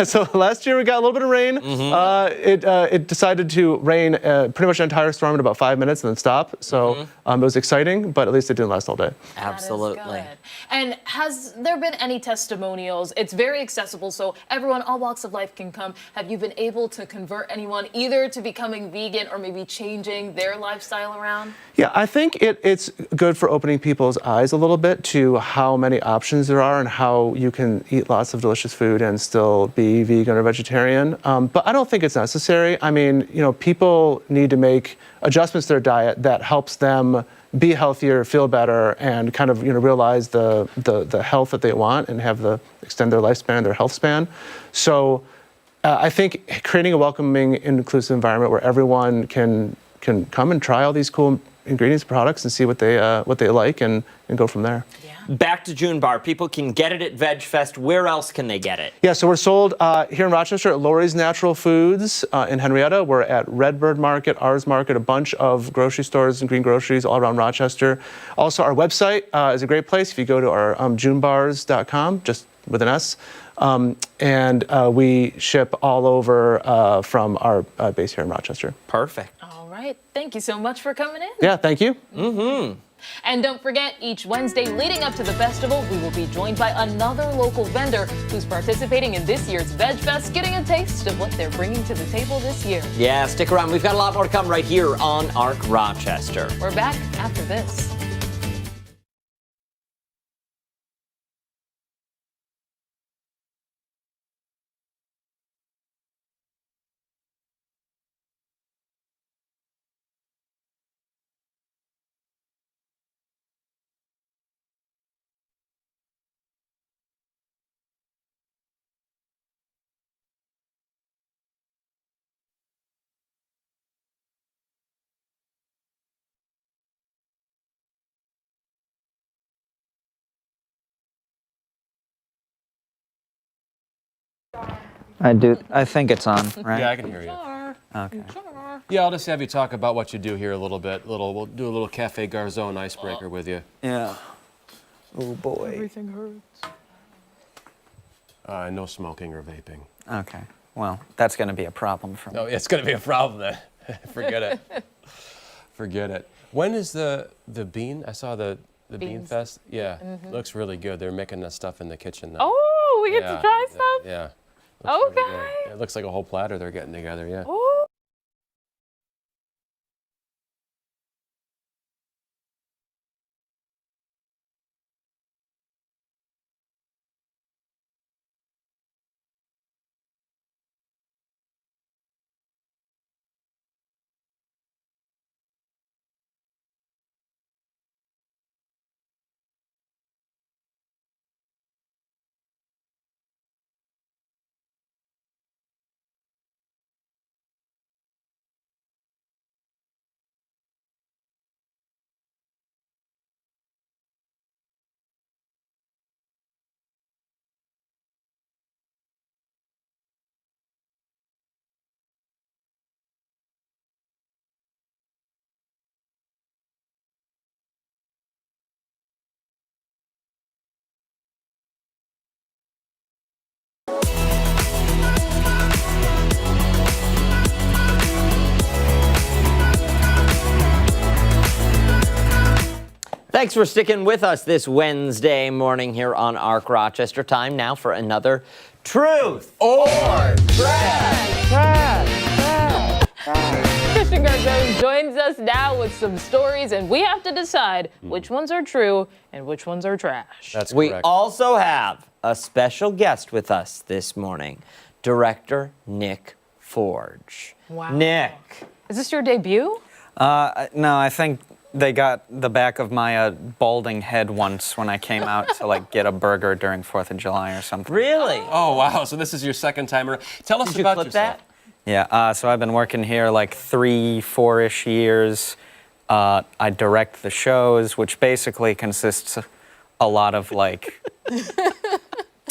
So last year we got a little bit of rain. It decided to rain pretty much an entire storm in about 5 minutes and then stop. So it was exciting, but at least it didn't last all day. Absolutely. And has there been any testimonials? It's very accessible, so everyone, all walks of life can come. Have you been able to convert anyone either to becoming vegan or maybe changing their lifestyle around? Yeah, I think it's good for opening people's eyes a little bit to how many options there are and how you can eat lots of delicious food and still be vegan or vegetarian. But I don't think it's necessary. I mean, people need to make adjustments to their diet that helps them be healthier, feel better, and kind of realize the health that they want and extend their lifespan, their health span. So I think creating a welcoming, inclusive environment where everyone can come and try all these cool ingredients, products, and see what they like, and go from there. Back to June Bar. People can get it at VegFest. Where else can they get it? Yeah, so we're sold here in Rochester at Lori's Natural Foods in Henrietta. We're at Redbird Market, Ours Market, a bunch of grocery stores and green groceries all around Rochester. Also, our website is a great place. If you go to our junebars.com, just with an S, and we ship all over from our base here in Rochester. Perfect. All right. Thank you so much for coming in. Yeah, thank you. And don't forget, each Wednesday leading up to the festival, we will be joined by another local vendor who's participating in this year's Veg Fest, getting a taste of what they're bringing to the table this year. Yeah, stick around. We've got a lot more to come right here on ARC Rochester. We're back after this. I think it's on, right? Yeah, I can hear you. Okay. Yeah, I'll just have you talk about what you do here a little bit. We'll do a little Cafe Garzone icebreaker with you. Yeah. Oh boy. Everything hurts. No smoking or vaping. Okay. Well, that's going to be a problem for me. No, it's going to be a problem then. Forget it. Forget it. When is the bean? I saw the Bean Fest. Yeah, looks really good. They're making that stuff in the kitchen now. Oh, we get to try stuff? Yeah. Okay. Really it looks like a whole platter they're getting together, yeah. Ooh. Thanks for sticking with us this Wednesday morning here on ARC Rochester. Time now for another Truth or Christian Garzone joins us now with some stories, and we have to decide which ones are true and which ones are trash. That's We correct. also have a special guest with us this morning, director Nick Forge. Wow. Nick. Is this your debut? No, I think they got the back of my balding head once when I came out to get a burger during 4th of July or something. Really? Oh, wow. So this is your second time around. Tell us Did you about clip yourself. that? Yeah, so I've been working here 3-4-ish years. I direct the shows, which basically consists a lot of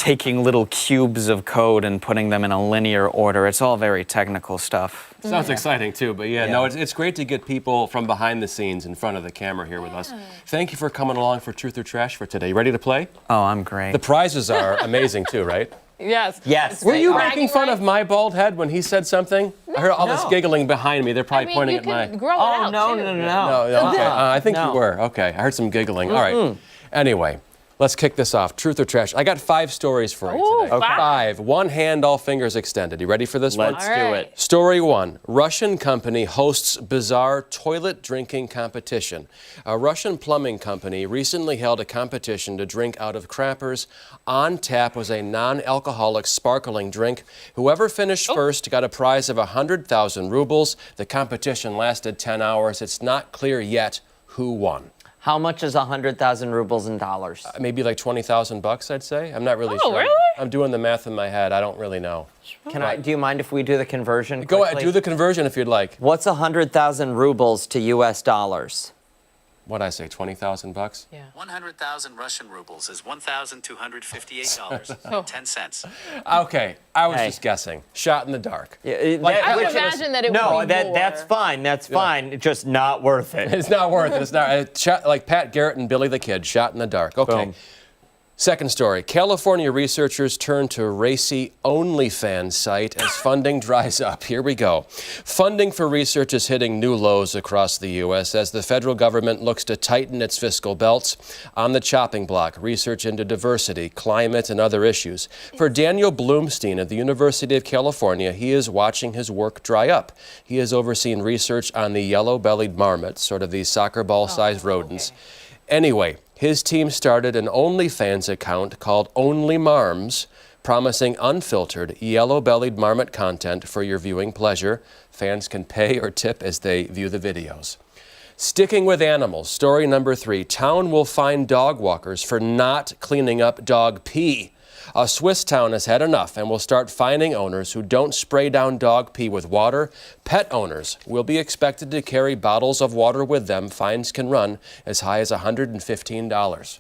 taking little cubes of code and putting them in a linear order. It's all very technical stuff. Sounds exciting too, but no, it's great to get people from behind the scenes in front of the camera here with us. Thank you for coming along for Truth or Trash for today. You ready to play? Oh, I'm great. The prizes are amazing too, right? Yes. Yes. Were you making fun of my bald head when he said something? I heard all this No. giggling behind me. They're probably pointing you at my. could grow it out, no, too. no, no, No, okay. I think No. you were. Okay, I heard some giggling. All right. Anyway, let's kick this off. Truth or Trash? I got 5 stories for you Ooh, today. okay. 5. One hand, all fingers extended. You ready for this one? Let's All do right. it. Story 1. Russian company hosts bizarre toilet drinking competition. A Russian plumbing company recently held a competition to drink out of crappers. On tap was a non-alcoholic sparkling drink. Whoever finished first got a prize of 100,000 rubles. The competition lasted 10 hours. It's not clear yet who won. How much is 100,000 rubles in dollars? Maybe like 20,000 bucks, I'd say. I'm not really Oh, sure. really? I'm doing the math in my head. I don't really know. Do you mind if we do the conversion? Go ahead, quickly? do the conversion if you'd like. What's 100,000 rubles to US dollars? What'd I say, 20,000 bucks? Yeah. 100,000 Russian rubles is $1,258.10. Okay, I was Hey. just guessing. Shot in the dark. I would imagine that it would No, be that's more. fine. That's fine. Just not worth it. It's not worth it. It's not. Shot like Pat Garrett and Billy the Kid, shot in the dark. Okay. Boom. Second story. California researchers turn to racy OnlyFans site as funding dries up. Here we go. Funding for research is hitting new lows across the U.S. as the federal government looks to tighten its fiscal belts. On the chopping block, research into diversity, climate, and other issues. For Daniel Bloomstein at the University of California, he is watching his work dry up. He has overseen research on the yellow-bellied marmots, sort of these soccer ball-sized rodents. Anyway, his team started an OnlyFans account called Only Marms, promising unfiltered, yellow-bellied marmot content for your viewing pleasure. Fans can pay or tip as they view the videos. Sticking with animals, story number 3. Town will fine dog walkers for not cleaning up dog pee. A Swiss town has had enough and will start fining owners who don't spray down dog pee with water. Pet owners will be expected to carry bottles of water with them. Fines can run as high as $115.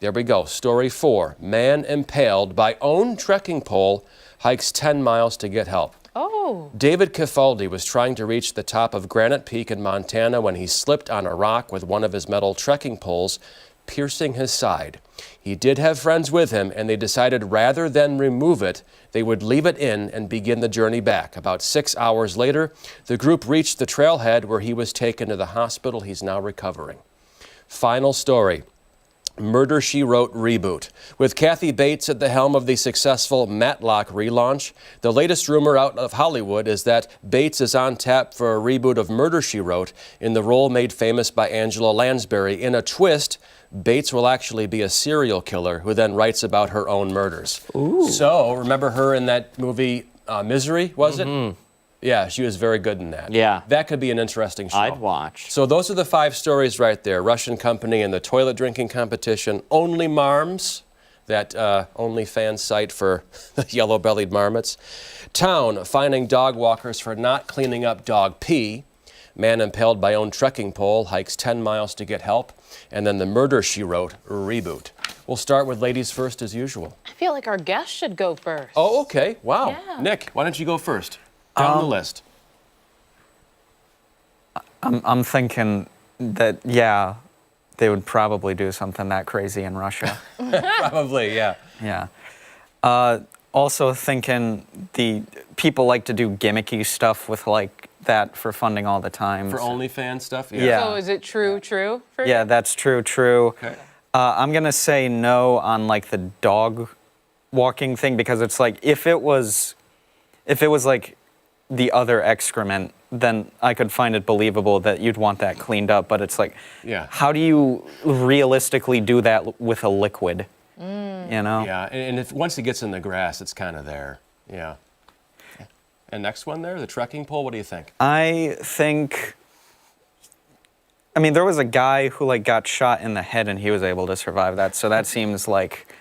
There we go. Story 4. Man impaled by own trekking pole hikes 10 miles to get help. Oh. David Cifaldi was trying to reach the top of Granite Peak in Montana when he slipped on a rock with one of his metal trekking poles, piercing his side. He did have friends with him, and they decided rather than remove it, they would leave it in and begin the journey back. About 6 hours later, the group reached the trailhead where he was taken to the hospital. He's now recovering. Final story. Murder, She Wrote reboot. With Kathy Bates at the helm of the successful Matlock relaunch, the latest rumor out of Hollywood is that Bates is on tap for a reboot of Murder, She Wrote in the role made famous by Angela Lansbury. In a twist, Bates will actually be a serial killer who then writes about her own murders. Ooh. So, remember her in that movie Misery, was it? Yeah, she was very good in that. Yeah. That could be an interesting show. I'd watch. So those are the 5 stories right there. Russian company and the toilet drinking competition. Only Marms, that OnlyFans site for the yellow-bellied marmots. Town fining dog walkers for not cleaning up dog pee. Man impaled by own trekking pole hikes 10 miles to get help. And then the Murder, She Wrote reboot. We'll start with ladies first as usual. I feel like our guest should go first. Oh, okay. Wow. Yeah. Nick, why don't you go first? Down the list. I'm thinking that, yeah, they would probably do something that crazy in Russia. Probably, yeah. Yeah. Also thinking the people like to do gimmicky stuff with like that for funding all the time. For OnlyFans stuff? Yeah. So is it true for Yeah, you? that's true. Okay. I'm gonna say no on like the dog walking thing because it's like if it was like the other excrement, then I could find it believable that you'd want that cleaned up. But it's like, Yeah. how do you realistically do that with a liquid? You know? Yeah, and if once it gets in the grass, it's kind of there. Yeah. And next one there, the trekking pole, what do you think? I think, I mean, there was a guy who like got shot in the head and he was able to survive that. So that seems like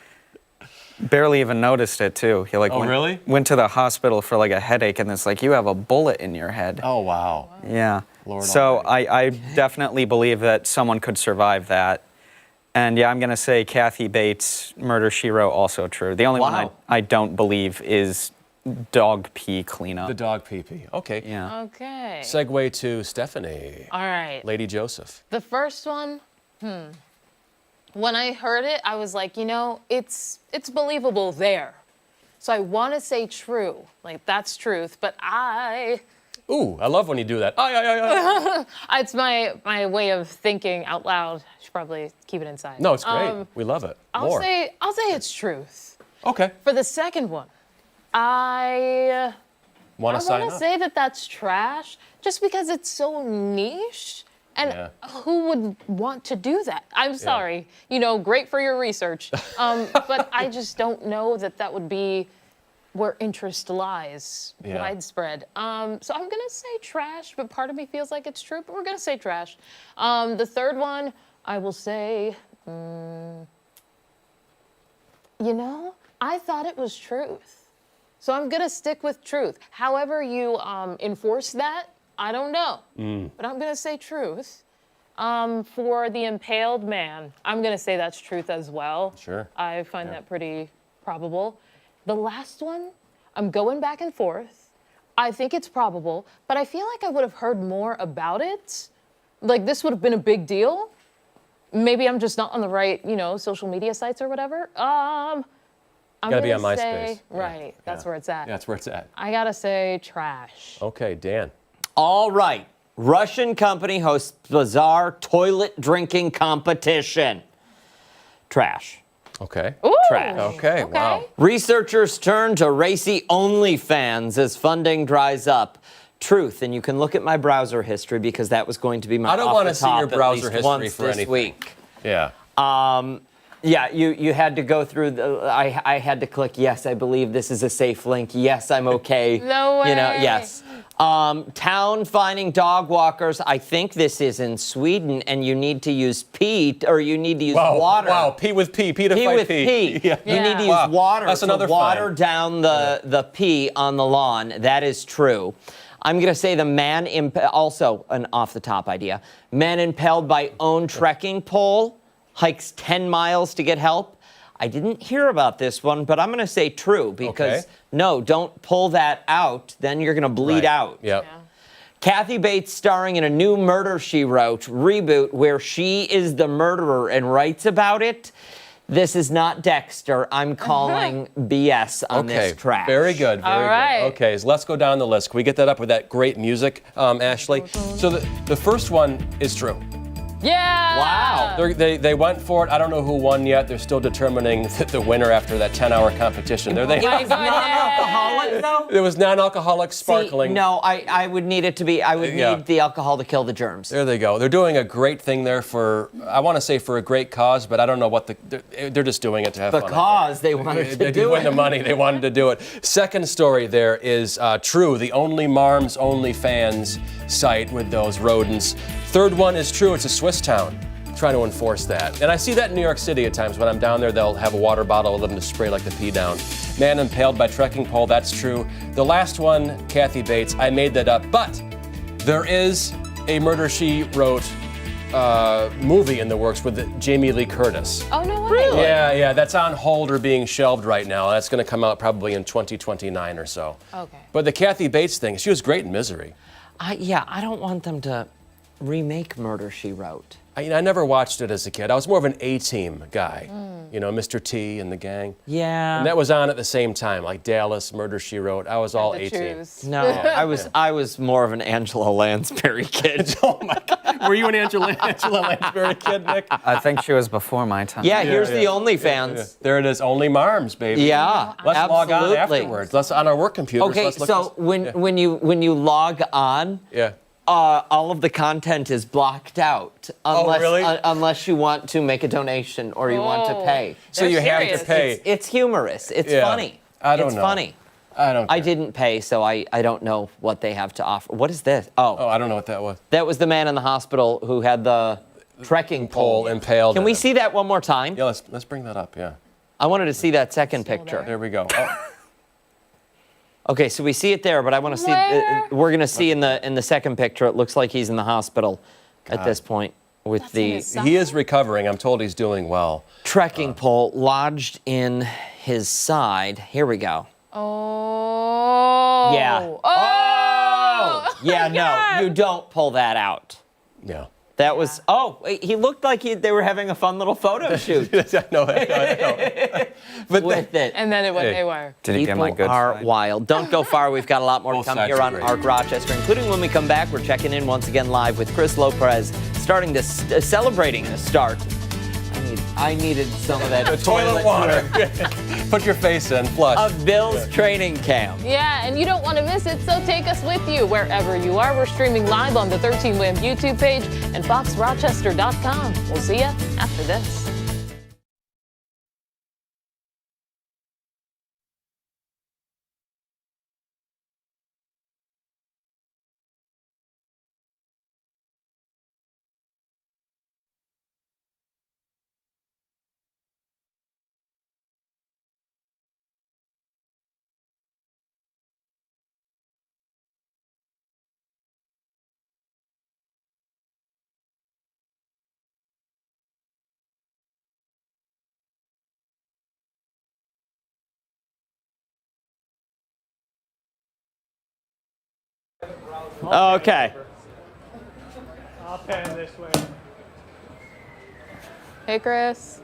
barely even noticed it too. He like really? went to the hospital for like a headache and it's like, you have a bullet in your head. Oh, wow. Yeah. Lord so Almighty. I definitely believe that someone could survive that. And yeah, I'm going to say Kathy Bates, Murder, She Wrote, also true. The only one I don't believe is dog pee cleanup. The dog pee-pee. Okay. Yeah. Okay. Segue to Stephanie. All right. Lady Joseph. The first one, when I heard it, I was like, you know, it's believable there. So I want to say true, like that's truth, but Ooh, I love when you do that. it's my way of thinking out loud. I should probably keep it inside. No, it's great. We love it. I'll say it's truth. Okay. For the second one, I want to say that that's trash, just because it's so niche. And who would want to do that? I'm sorry. You know, great for your research. But I just don't know that would be where interest lies widespread. So I'm going to say trash, but part of me feels like it's true, but we're going to say trash. The third one, I will say, you know, I thought it was truth. So I'm going to stick with truth. However you enforce that, I don't know, but I'm going to say truth. For the impaled man, I'm going to say that's truth as well. Sure. I find that pretty probable. The last one, I'm going back and forth. I think it's probable, but I feel like I would have heard more about it. Like this would have been a big deal. Maybe I'm just not on the right, you know, social media sites or whatever. I'm gotta be on gonna MySpace. say, right, that's where it's at. Yeah, that's where it's at. I gotta say trash. Okay, Dan. All right. Russian company hosts bizarre toilet drinking competition. Trash. Okay. Ooh, Trash. Okay, wow. Researchers turn to racy OnlyFans as funding dries up. Truth, and you can look at my browser history because that was going to be my I don't want to see your browser history for this anything. week. Yeah. Yeah, you had to go through I had to click yes, I believe this is a safe link. Yes, I'm okay. No way. You know, yes. Town finding dog walkers. I think this is in Sweden, and you need to use pee, or you need to use water. Wow, pee with pee. Pee to Pee fight with pee. pee. You need to use water That's another to water fine. down the pee on the lawn. That is true. I'm going to say the man, also an off-the-top idea, man impaled by own trekking pole, hikes 10 miles to get help. I didn't hear about this one, but I'm going to say true because, no, don't pull that out. Then you're going to bleed out. Yep. Yeah. Kathy Bates starring in a new Murder, She Wrote reboot where she is the murderer and writes about it. This is not Dexter. I'm calling BS on this track. Very good. Very All right. good. Okay, so let's go down the list. Can we get that up with that great music, Ashley? So the first one is true. Yeah. Wow. They went for it. I don't know who won yet. They're still determining the winner after that 10-hour competition. There they It was non-alcoholic, though? It was non-alcoholic sparkling. See, no, I would need it to be, I would need the alcohol to kill the germs. There they go. They're doing a great thing there I want to say for a great cause, but I don't know what they're just doing it to have fun. Because they wanted to They do win it. the money. They wanted to do it. Second story there is true. The Only Marms Only Fans site with those rodents. Third one is true. It's a Swiss town. Trying to enforce that. And I see that in New York City at times. When I'm down there, they'll have a water bottle with them to spray like the pee down. Man impaled by trekking pole, that's true. The last one, Kathy Bates, I made that up. But there is a Murder, She Wrote movie in the works with Jamie Lee Curtis. Oh, no way. Yeah, that's on hold or being shelved right now. That's going to come out probably in 2029 or so. Okay. But the Kathy Bates thing, she was great in Misery. I don't want them to remake Murder, She Wrote. I never watched it as a kid. I was more of an A-Team guy. You know, Mr. T and the gang. Yeah. And that was on at the same time, like Dallas, Murder, She Wrote. I was all A-Team. No, I was more of an Angela Lansbury kid. Oh my God. Were you an Angela Lansbury kid, Nick? I think she was before my time. Yeah, here's the OnlyFans. Yeah. There it is, Only Marms, baby. Yeah, Let's log on absolutely. afterwards. Let's on our work computers. Okay, let's look so when you log on, all of the content is blocked out unless really? Unless you want to make a donation or you want to pay. So you have to pay. It's humorous. It's funny. I don't it's know. funny. I don't. I didn't pay, so I don't know what they have to offer. What is this? Oh, I don't know what that was. That was the man in the hospital who had the trekking pole impaled. Can we see that one more time? Yeah, let's bring that up. Yeah. I wanted to see that second picture. There we go. Oh. Okay, so we see it there, but I want to see. We're going to see in the second picture. It looks like he's in the hospital at this point. with the He is recovering. I'm told he's doing well. trekking pole lodged in his side. Here we go. Oh. Yeah. Oh. Yeah, no, you don't pull that out. Yeah. That was, he looked like they were having a fun little photo shoot. no. But with it. And then it went haywire. Did it get my People good are side? wild. Don't go far. We've got a lot more to Both come sides here are on great. Arc Rochester, including when we come back. We're checking in once again live with Chris Lopez, starting to celebrating the start. I needed some of that Toilet water. Put your face in, flush. of Bill's training camp. Yeah, and you don't want to miss it, so take us with you wherever you are. We're streaming live on the 13 Wham YouTube page and foxrochester.com. We'll see you after this. Okay. I'll pan this way. Hey, Chris.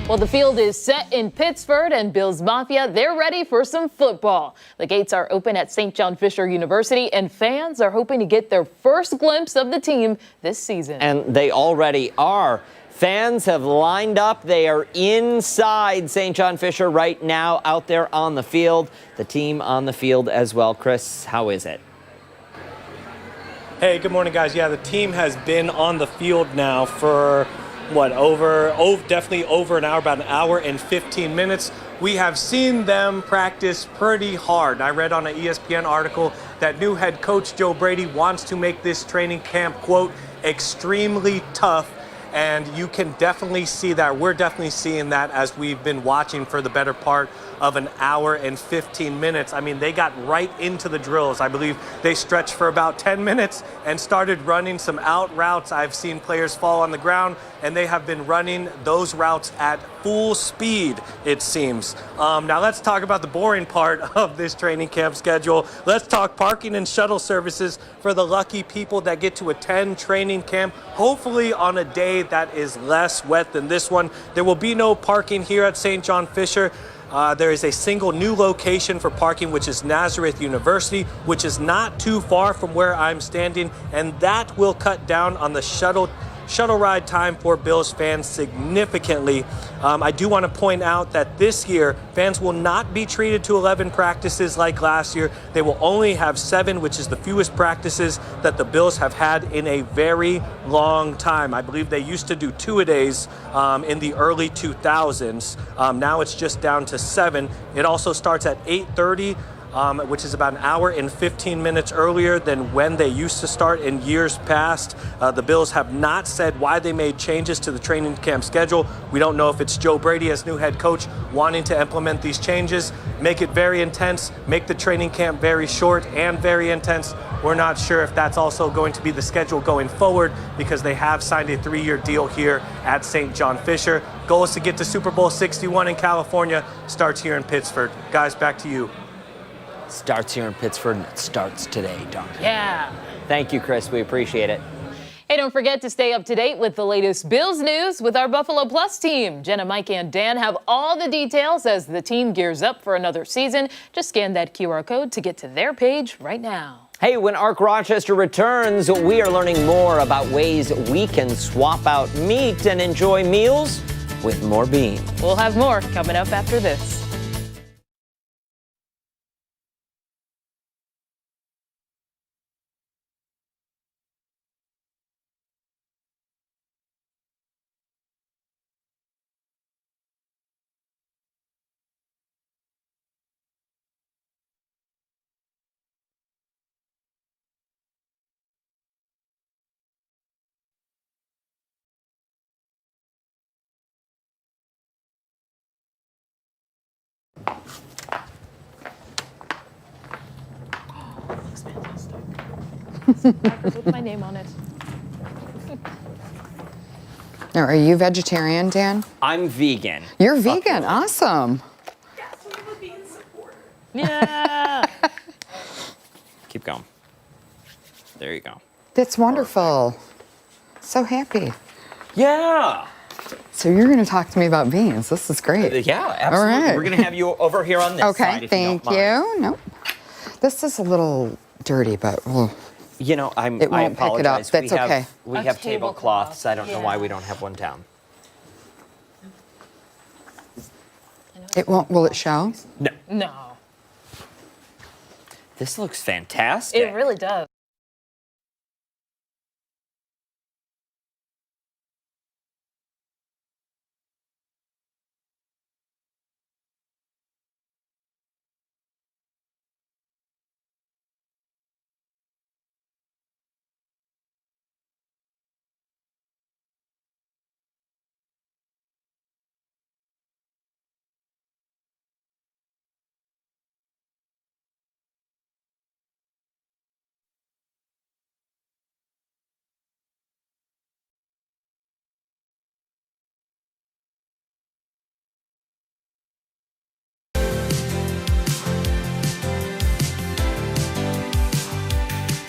Well, the field is set in Pittsburgh, and Bills Mafia, they're ready for some football. The gates are open at St. John Fisher University, and fans are hoping to get their first glimpse of the team this season. And they already are. Fans have lined up. They are inside St. John Fisher right now, out there on the field. The team on the field as well. Chris, how is it? Hey, good morning, guys. Yeah, the team has been on the field now for definitely over an hour, about an hour and 15 minutes. We have seen them practice pretty hard. I read on an ESPN article that new head coach Joe Brady wants to make this training camp, quote, extremely tough. And you can definitely see that. We're definitely seeing that as we've been watching for the better part of an hour and 15 minutes. I mean, they got right into the drills. I believe they stretched for about 10 minutes and started running some out routes. I've seen players fall on the ground, and they have been running those routes at full speed, it seems. Now let's talk about the boring part of this training camp schedule. Let's talk parking and shuttle services for the lucky people that get to attend training camp, hopefully on a day that is less wet than this one. There will be no parking here at St. John Fisher. There is a single new location for parking, which is Nazareth University, which is not too far from where I'm standing, and that will cut down on the shuttle shuttle ride time for Bills fans significantly. I do want to point out that this year, fans will not be treated to 11 practices like last year. They will only have 7, which is the fewest practices that the Bills have had in a very long time. I believe they used to do 2-a-days in the early 2000s. Now it's just down to 7. It also starts at 8:30. Which is about an hour and 15 minutes earlier than when they used to start in years past. The Bills have not said why they made changes to the training camp schedule. We don't know if it's Joe Brady as new head coach wanting to implement these changes, make it very intense, make the training camp very short and very intense. We're not sure if that's also going to be the schedule going forward because they have signed a 3-year deal here at St. John Fisher. Goal is to get to Super Bowl 61 in California. Starts here in Pittsburgh. Guys, back to you. Starts here in Pittsburgh, and it starts today, Duncan. Yeah. Thank you, Chris. We appreciate it. Hey, don't forget to stay up to date with the latest Bills news with our Buffalo Plus team. Jenna, Mike, and Dan have all the details as the team gears up for another season. Just scan that QR code to get to their page right now. Hey, when Arc Rochester returns, we are learning more about ways we can swap out meat and enjoy meals with more beans. We'll have more coming up after this. With my name on it. Now, are you vegetarian, Dan? I'm vegan. You're vegan. Awesome. Yeah. Keep going. There you go. That's wonderful. So happy. Yeah. So you're going to talk to me about beans. This is great. Yeah, absolutely. All right. We're going to have you over here on this side. Okay, if thank you. Don't mind. you. Nope. This is a little dirty, but you know, it I won't pick it up. apologize. That's okay. We have tablecloths. I don't know why we don't have one down. It won't. Will it show? No. No. This looks fantastic. It really does.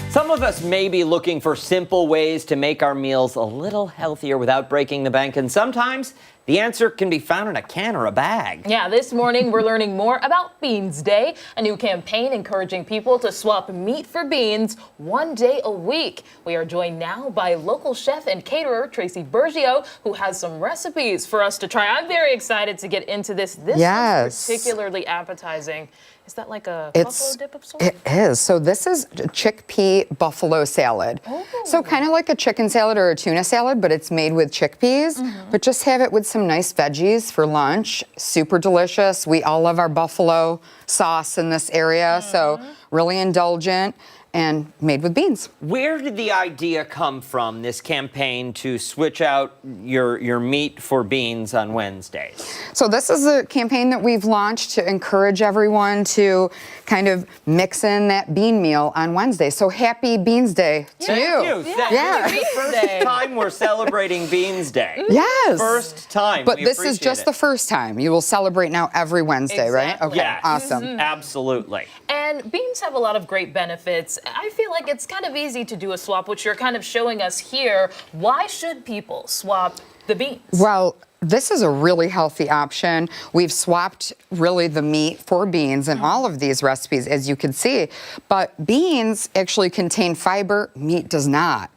Some of us may be looking for simple ways to make our meals a little healthier without breaking the bank, and sometimes the answer can be found in a can or a bag. Yeah, this morning we're learning more about Beansday, a new campaign encouraging people to swap meat for beans 1 day a week. We are joined now by local chef and caterer Tracy Bergio, who has some recipes for us to try. I'm very excited to get into this. This is particularly appetizing. Is that like a buffalo dip of sorts? It is. So this is chickpea buffalo salad. Oh. So kind of like a chicken salad or a tuna salad, but it's made with chickpeas. But just have it with some nice veggies for lunch. Super delicious. We all love our buffalo sauce in this area, so really indulgent and made with beans. Where did the idea come from, this campaign to switch out your meat for beans on Wednesdays? So this is a campaign that we've launched to encourage everyone to kind of mix in that bean meal on Wednesday. So happy Beans Day to you. Yeah. It's the first time we're celebrating Beans Day. Yes. First time. But We this is appreciate just it. the first time. You will celebrate now every Wednesday, right? Okay, Yes. awesome. Absolutely. And beans have a lot of great benefits. I feel like it's kind of easy to do a swap, which you're kind of showing us here. Why should people swap the beans? Well, this is a really healthy option. We've swapped really the meat for beans in all of these recipes, as you can see. But beans actually contain fiber, meat does not.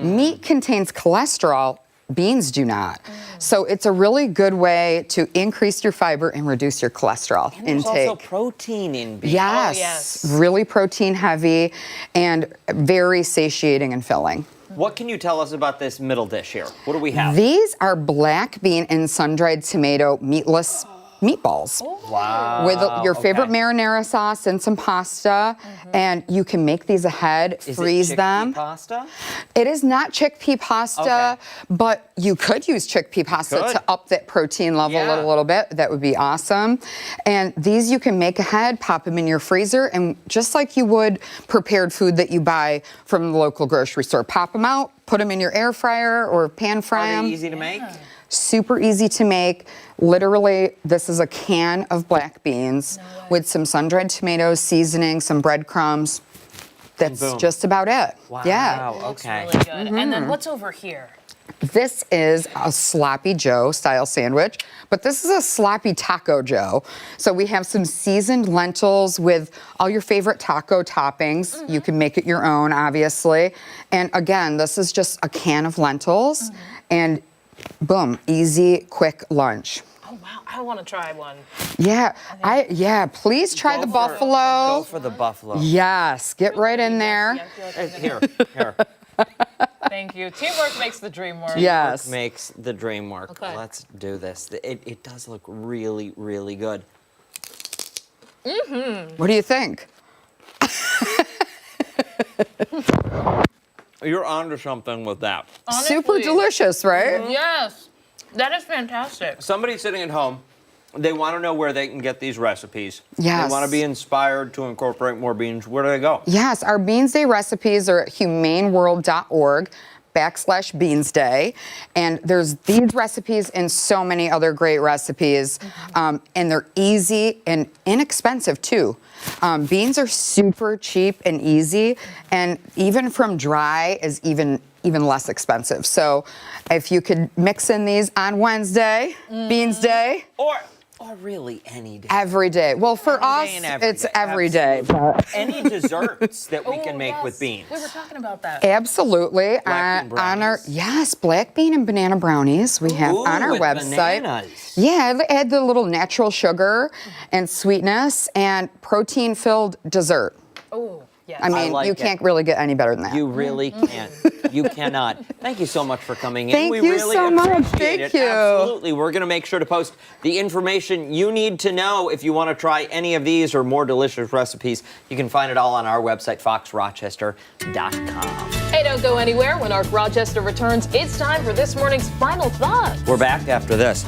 Meat contains cholesterol. Beans do not. So it's a really good way to increase your fiber and reduce your cholesterol And there's intake. also protein in beans. Yes, yes. really protein heavy and very satiating and filling. What can you tell us about this middle dish here? What do we have? These are black bean and sun-dried tomato meatless meatballs. Wow. With your favorite okay. marinara sauce and some pasta, and you can make these ahead, Is freeze it chickpea them. pasta? It is not chickpea pasta, Okay. but you could use chickpea pasta Could. to up that protein level Yeah. a little bit. That would be awesome. And these you can make ahead, pop them in your freezer, and just like you would prepared food that you buy from the local grocery store, pop them out, put them in your air fryer or pan fry Are them. they easy to make? Super easy to make. Literally, this is a can of black beans with some sun-dried tomatoes, seasoning, some breadcrumbs. That's boom. just about it. Wow. Yeah. Okay. Really good. And then what's over here? This is a sloppy Joe style sandwich, but this is a sloppy taco Joe. So we have some seasoned lentils with all your favorite taco toppings. You can make it your own, obviously. And again, this is just a can of lentils and boom, easy, quick lunch. Oh wow, I want to try one. Yeah, please try the buffalo. Go for the buffalo. Yes, get right in there. Yeah, I feel like Here. Thank you. Teamwork makes the dream work. Yes. Makes the dream work. Okay. Let's do this. It does look really, really good. What do you think? You're onto something with that. Super Honestly, delicious, right? Yes, that is fantastic. Somebody sitting at home, they want to know where they can get these recipes. Yes. They want to be inspired to incorporate more beans. Where do they go? Yes, our Beansday recipes are at humaneworld.org/Beansday. And there's these recipes and so many other great recipes. And they're easy and inexpensive too. Beans are super cheap and easy. And even from dry is even less expensive. So if you could mix in these on Wednesday, Beans Day. Or really any day. Every day. Well, for us, day and every it's day. every day. but- Any desserts that we can make with beans. We were talking about that. Absolutely. Black bean On our brownies. black bean and banana brownies we have Ooh, on our with website. bananas. Yeah, add the little natural sugar and sweetness and protein-filled dessert. Oh, yes. I mean, like you it. can't really get any better than that. You really can't. You cannot. Thank you so much for coming in. Thank we you really so much. appreciate Thank it. you. Absolutely. We're going to make sure to post the information you need to know if you want to try any of these or more delicious recipes. You can find it all on our website, foxrochester.com. Hey, don't go anywhere. When Arc Rochester returns, it's time for this morning's Final Thoughts. We're back after this.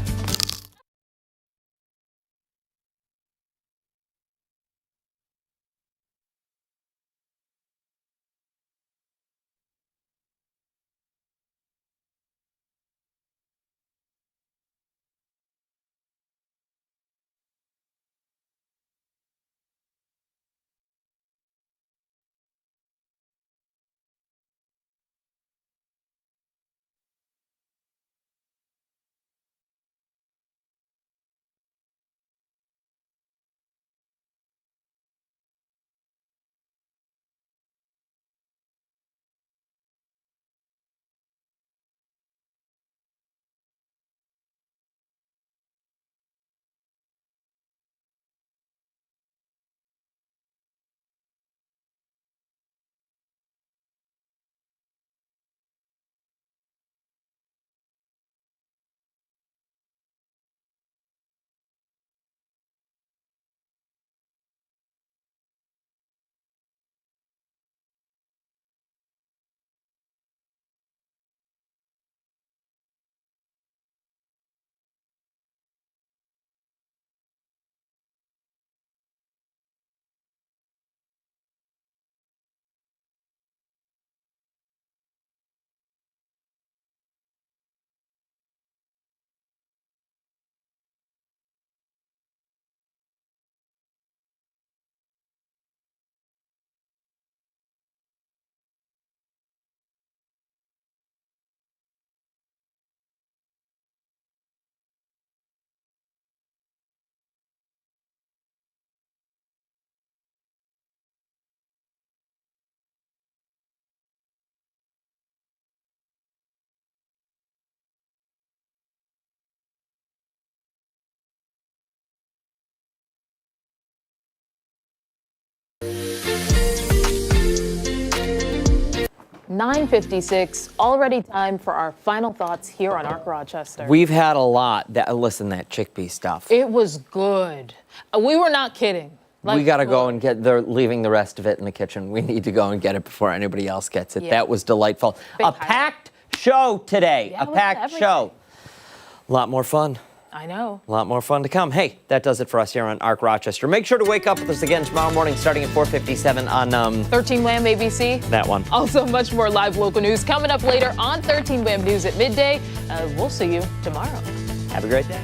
9:56, already time for our final thoughts here on Arc Rochester. We've had a lot. Listen, that chickpea stuff. It was good. We were not kidding. We got to go and they're leaving the rest of it in the kitchen. We need to go and get it before anybody else gets it. Yeah. That was delightful. A packed show today. Yeah, a packed show. A lot more fun. I know. A lot more fun to come. Hey, that does it for us here on Arc Rochester. Make sure to wake up with us again tomorrow morning starting at 4:57 on 13 Wham ABC. That one. Also much more live local news coming up later on 13 Wham News at midday. We'll see you tomorrow. Have a great day.